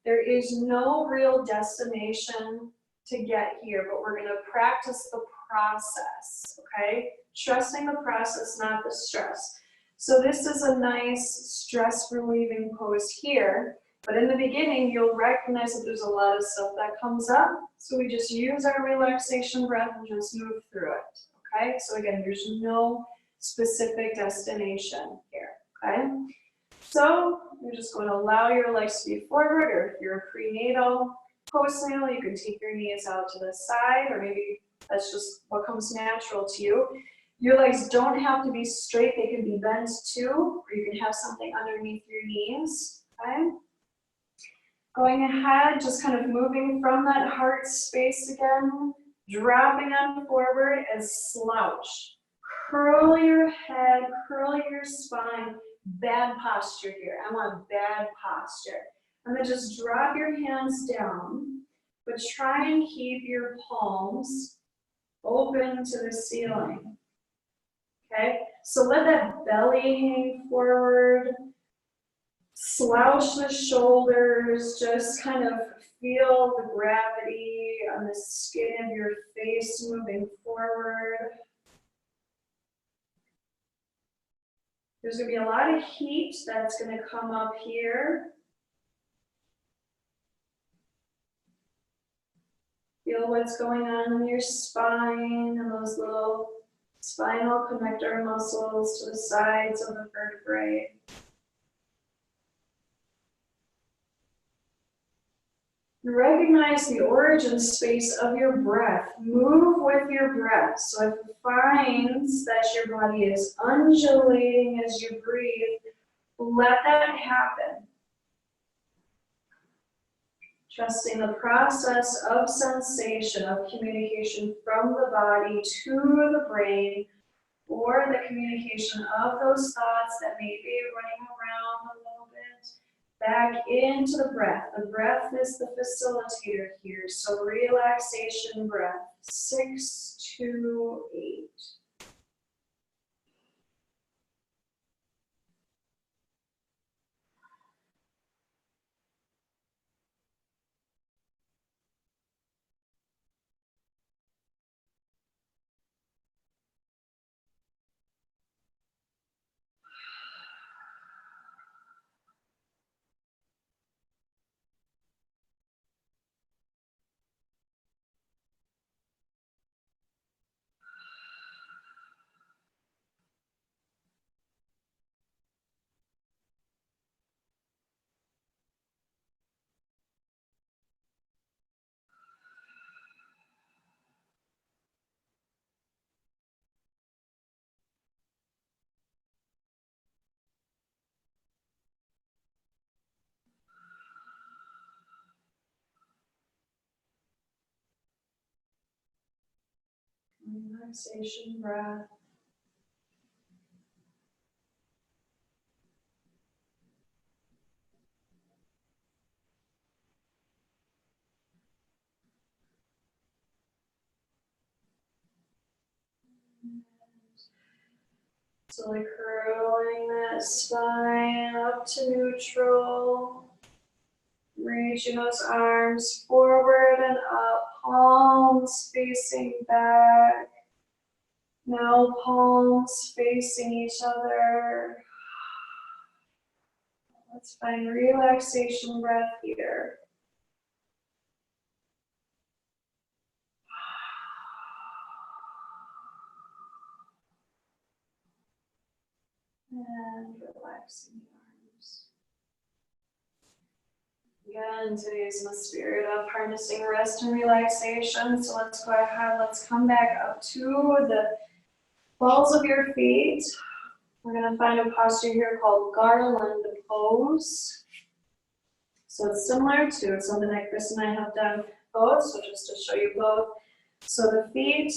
There is no real destination to get here, but we're gonna practice the process, okay? Trusting the process, not the stress. So this is a nice stress relieving pose here, but in the beginning, you'll recognize that there's a lot of stuff that comes up. So we just use our relaxation breath and just move through it, okay? So again, there's no specific destination here, okay? So you're just going to allow your legs to be forward, or if you're prenatal, postnatal, you can take your knees out to the side, or maybe that's just what comes natural to you. Your legs don't have to be straight, they can be bent too, or you can have something underneath your knees, okay? Going ahead, just kind of moving from that heart space again, dropping on forward and slouch. Curl your head, curl your spine. Bad posture here. I want bad posture. And then just drop your hands down, but try and keep your palms open to the ceiling. Okay? So let that belly hang forward. Slouch the shoulders. Just kind of feel the gravity on the skin of your face moving forward. There's going to be a lot of heat that's going to come up here. Feel what's going on in your spine and those little spinal connector muscles to the sides of the vertebrae. Recognize the origin space of your breath. Move with your breath. So if it finds that your body is undulating as you breathe, let that happen. Trusting the process of sensation, of communication from the body to the brain, or the communication of those thoughts that may be running around a little bit, back into the breath. The breath is the facilitator here. So relaxation breath, 6, 2, 8. Relaxation breath. So like curling that spine up to neutral. Reaching those arms forward and up, palms facing back. Now palms facing each other. Let's find relaxation breath here. And relaxing the arms. Again, today's in the spirit of harnessing rest and relaxation. So let's go ahead, let's come back up to the balls of your feet. We're going to find a posture here called garland pose. So it's similar to something that Chris and I have done both, so just to show you both. So the feet,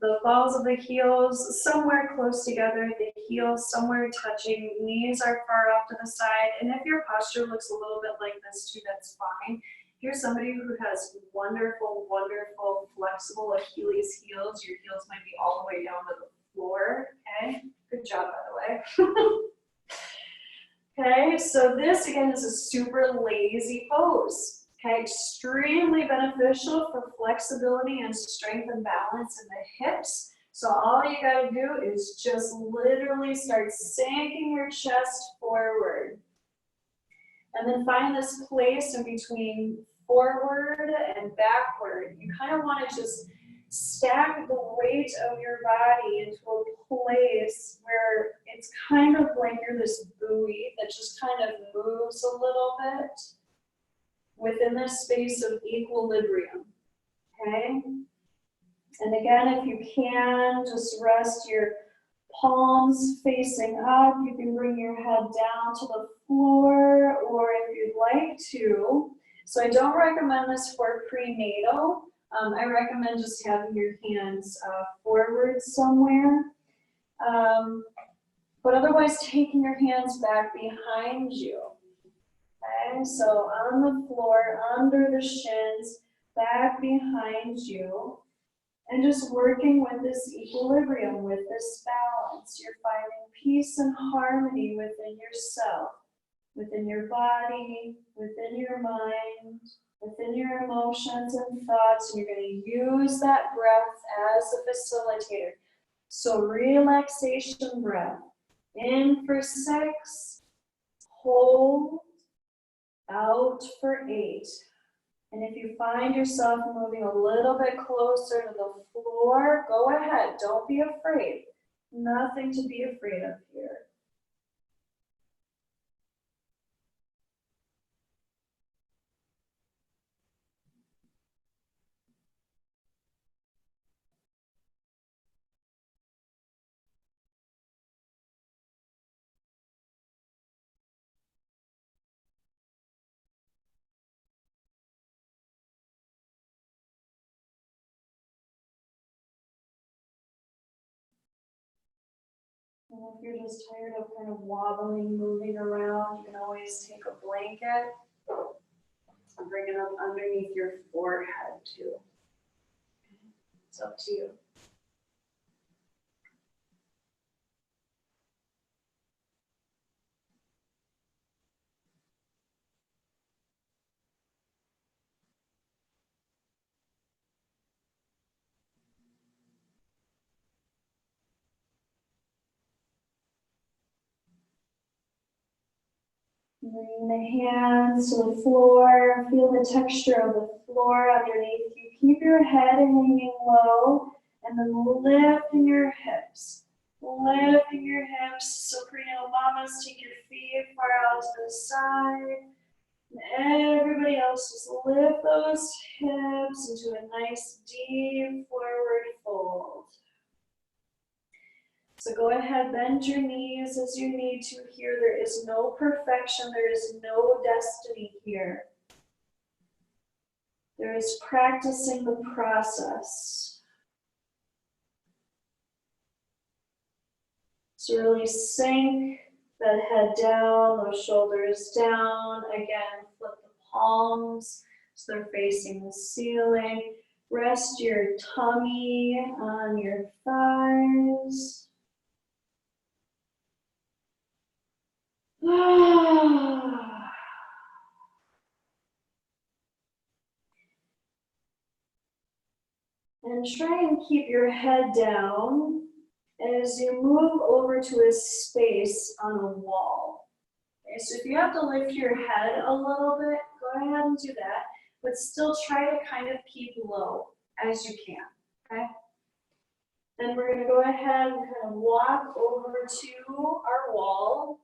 the balls of the heels somewhere close together, the heels somewhere touching, knees are far off to the side, and if your posture looks a little bit like this too, that's fine. If you're somebody who has wonderful, wonderful, flexible Achilles heels, your heels might be all the way down to the floor, okay? Good job, by the way. Okay, so this again is a super lazy pose. Okay, extremely beneficial for flexibility and strength and balance in the hips. So all you gotta do is just literally start sinking your chest forward. And then find this place in between forward and backward. You kind of want to just stack the weight of your body into a place where it's kind of like you're this buoy that just kind of moves a little bit within this space of equilibrium, okay? And again, if you can, just rest your palms facing up. You can bring your head down to the floor, or if you'd like to. So I don't recommend this for prenatal. I recommend just having your hands forward somewhere. But otherwise, taking your hands back behind you. Okay, so on the floor, under the shins, back behind you. And just working with this equilibrium, with this balance. You're finding peace and harmony within yourself, within your body, within your mind, within your emotions and thoughts. And you're going to use that breath as a facilitator. So relaxation breath. In for 6, hold, out for 8. And if you find yourself moving a little bit closer to the floor, go ahead. Don't be afraid. Nothing to be afraid of here. And if you're just tired of kind of wobbling, moving around, you can always take a blanket and bring it up underneath your forehead too. It's up to you. Bring the hands to the floor. Feel the texture of the floor underneath you. Keep your head hanging low and then lifting your hips. Lifting your hips. So prenatal mamas, take your feet far out to the side. And everybody else, just lift those hips into a nice deep forward fold. So go ahead, bend your knees as you need to here. There is no perfection. There is no destiny here. There is practicing the process. So really sink that head down, those shoulders down. Again, flip the palms so they're facing the ceiling. Rest your tummy on your thighs. And try and keep your head down as you move over to a space on a wall. Okay, so if you have to lift your head a little bit, go ahead and do that, but still try to kind of keep low as you can, okay? Then we're gonna go ahead and kind of walk over to our wall,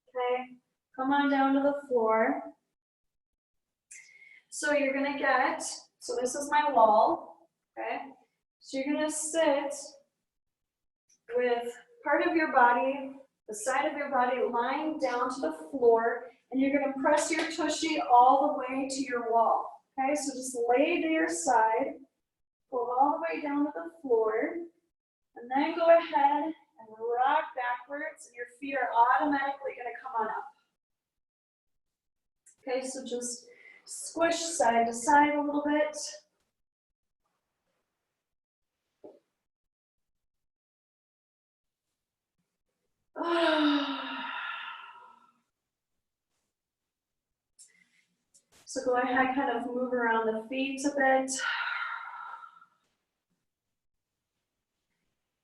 okay? Come on down to the floor. So you're gonna get, so this is my wall, okay? So you're gonna sit with part of your body, the side of your body lying down to the floor, and you're gonna press your tushy all the way to your wall, okay? So just lay to your side, go all the way down to the floor, and then go ahead and rock backwards, and your feet are automatically gonna come on up. Okay, so just squish side to side a little bit. So go ahead, kind of move around the feet a bit.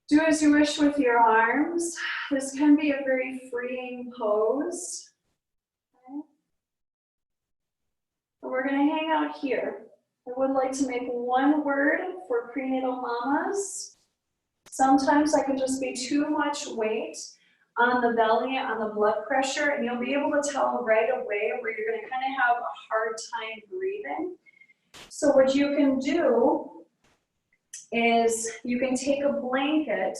Do as you wish with your arms. This can be a very freeing pose. Okay. And we're going to hang out here. I would like to make one word for prenatal mamas. Sometimes that can just be too much weight on the belly, on the blood pressure, and you'll be able to tell right away where you're going to kind of have a hard time breathing. So what you can do is you can take a blanket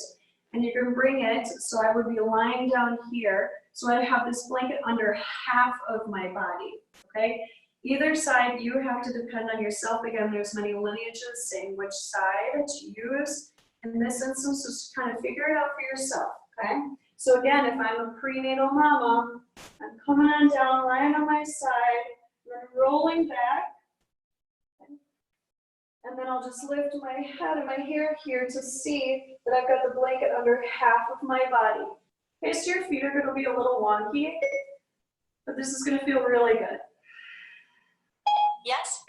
and you can bring it, so I would be lying down here, so I have this blanket under half of my body, okay? Either side, you have to depend on yourself. Again, there's many lineages saying which side to use. In this instance, just kind of figure it out for yourself, okay? So again, if I'm a prenatal mama, I'm coming on down, lying on my side, then rolling back, and then I'll just lift my head and my hair here to see that I've got the blanket under half of my body. Okay, so your feet are going to be a little wonky, but this is going to feel really good. Yes.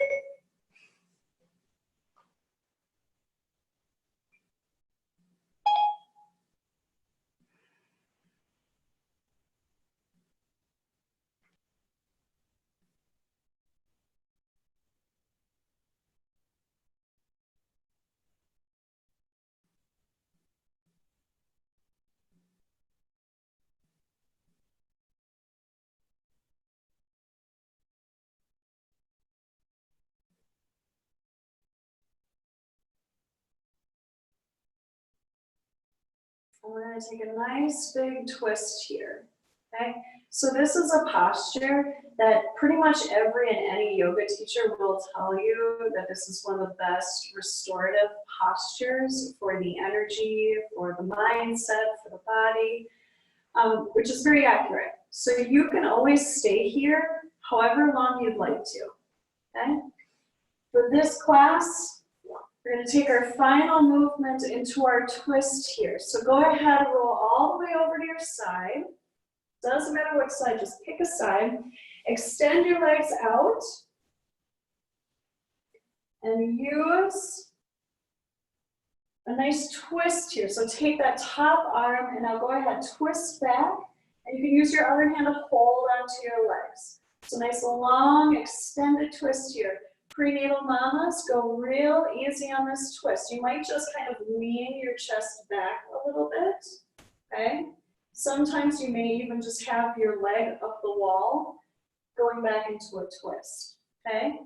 And we're going to take a nice big twist here, okay? So this is a posture that pretty much every and any yoga teacher will tell you that this is one of the best restorative postures for the energy, for the mindset, for the body, which is very accurate. So you can always stay here however long you'd like to, okay? For this class, we're going to take our final movement into our twist here. So go ahead, roll all the way over to your side. Doesn't matter what side, just pick a side. Extend your legs out. And use a nice twist here. So take that top arm and now go ahead, twist back. And you can use your other hand to hold onto your legs. So nice long extended twist here. Prenatal mamas, go real easy on this twist. You might just kind of lean your chest back a little bit, okay? Sometimes you may even just have your leg up the wall, going back into a twist, okay?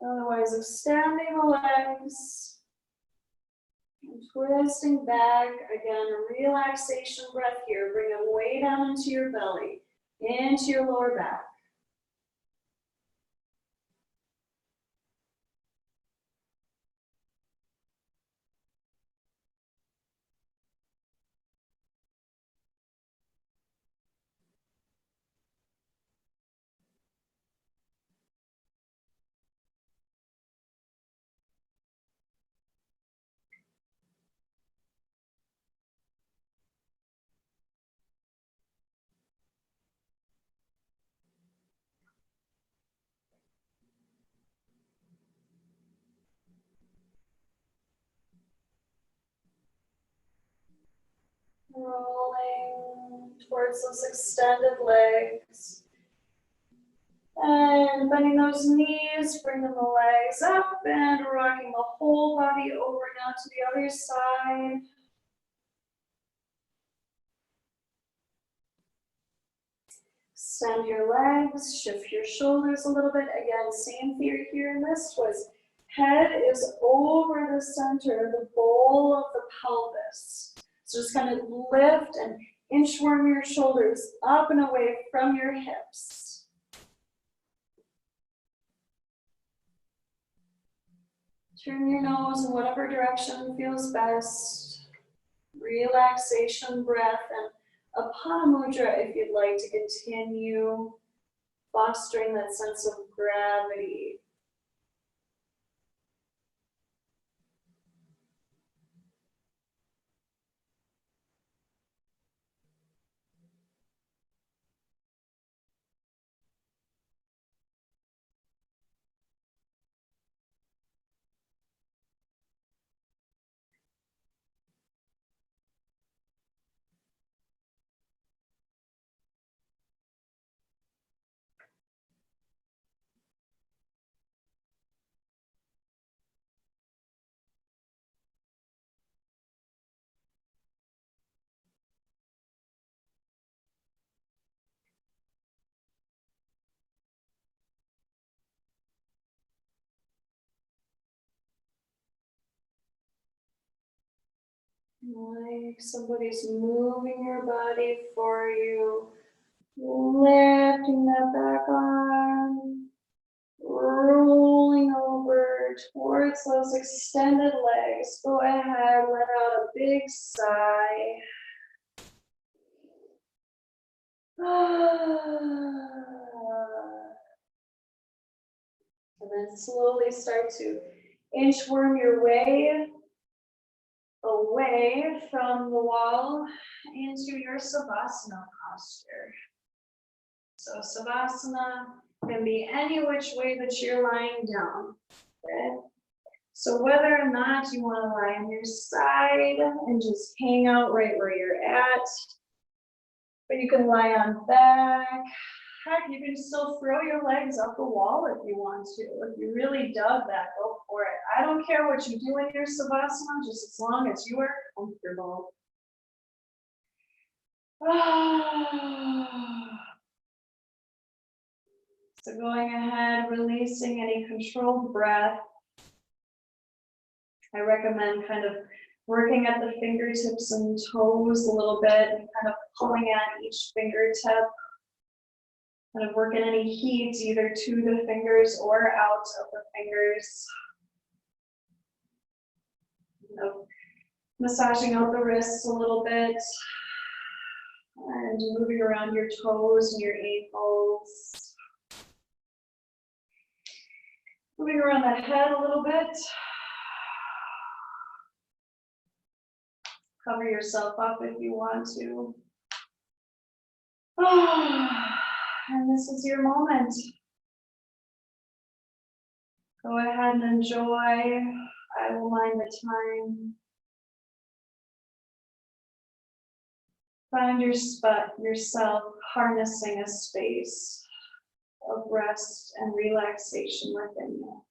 Otherwise, extending the legs, and twisting back. Again, a relaxation breath here. Bring it way down into your belly, into your lower back. Rolling towards those extended legs. And bending those knees, bringing the legs up and rocking the whole body over now to the other side. Extend your legs, shift your shoulders a little bit. Again, same theory here in this was head is over the center, the bowl of the pelvis. So just kind of lift and inchworm your shoulders up and away from your hips. Turn your nose in whatever direction feels best. Relaxation breath and Apana Mudra if you'd like to continue fostering that sense of gravity. Like somebody's moving your body for you, lifting that back arm, rolling over towards those extended legs. Go ahead, let out a big sigh. And then slowly start to inchworm your way away from the wall into your Savasana posture. So Savasana can be any which way that you're lying down. Okay? So whether or not you want to lie on your side and just hang out right where you're at, but you can lie on back. Heck, you can still throw your legs up the wall if you want to. If you really dug that, go for it. I don't care what you do in your Savasana, just as long as you are comfortable. So going ahead, releasing any controlled breath. I recommend kind of working at the fingertips and toes a little bit and kind of pulling at each fingertip. Kind of working any heat either to the fingers or out of the fingers. You know, massaging out the wrists a little bit. And moving around your toes and your ankles. Moving around the head a little bit. Cover yourself up if you want to. And this is your moment. Go ahead and enjoy. I will mind the time. Find yourself harnessing a space of rest and relaxation within you.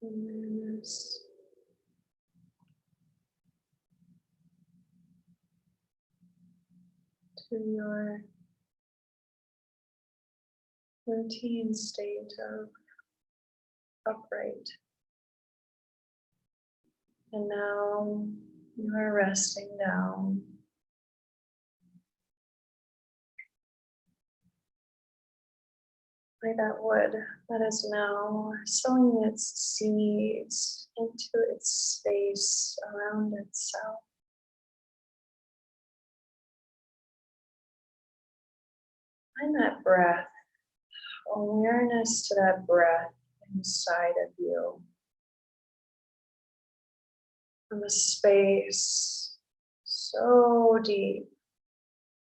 Awareness to your routine state of upright. And now you are resting down. Like that wood that is now sowing its seeds into its space around itself. Find that breath, awareness to that breath inside of you. From a space so deep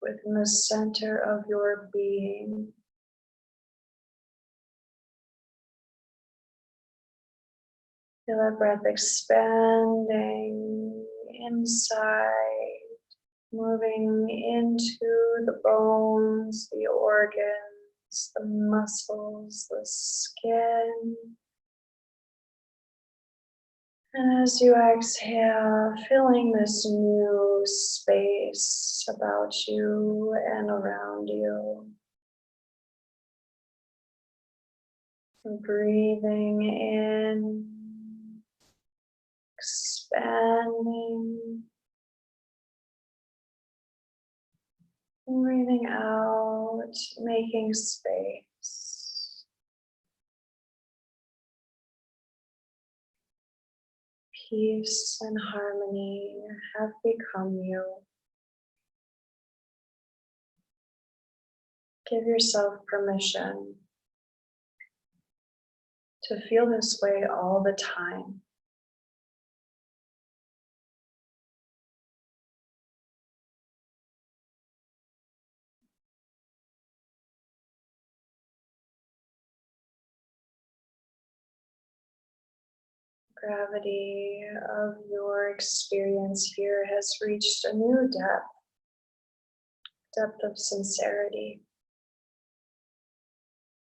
within the center of your being. Feel that breath expanding inside, moving into the bones, the organs, the muscles, the skin. And as you exhale, filling this new space about you and around you. Breathing in, expanding, breathing out, making space. Peace and harmony have become you. Give yourself permission to feel this way all the time. Gravity of your experience here has reached a new depth of sincerity,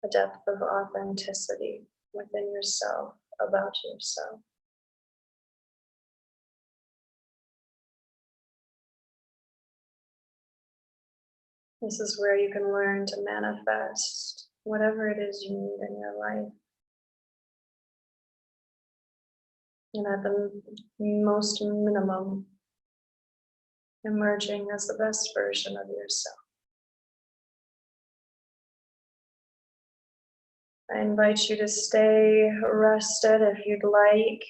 a depth of authenticity within yourself, about yourself. This is where you can learn to manifest whatever it is you need in your life. And at the most minimum, emerging as the best version of yourself. I invite you to stay rested if you'd like,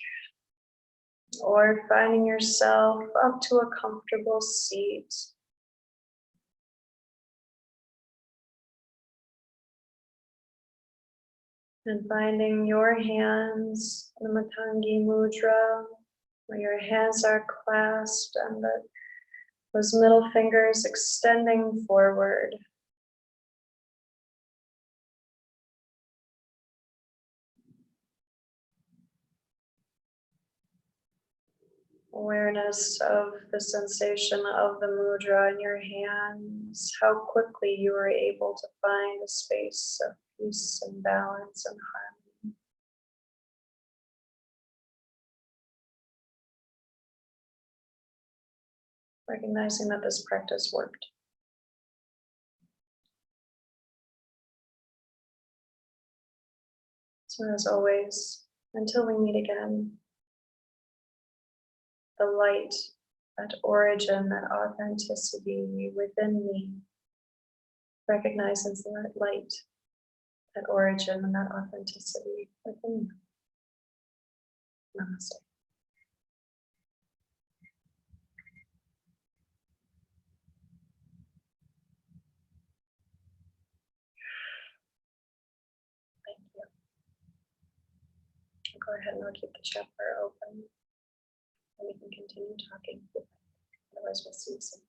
or finding yourself up to a comfortable seat. And finding your hands in the Matangi Mudra, where your hands are clasped and those middle fingers extending forward. Awareness of the sensation of the mudra in your hands, how quickly you were able to find a space of peace and balance and harmony. Recognizing that this practice worked. So as always, until we meet again, the light, that origin, that authenticity within me recognizes that light, that origin, and that authenticity within you. Namaste. go ahead and I'll keep the chat bar open and we can continue talking. Otherwise we'll see you soon.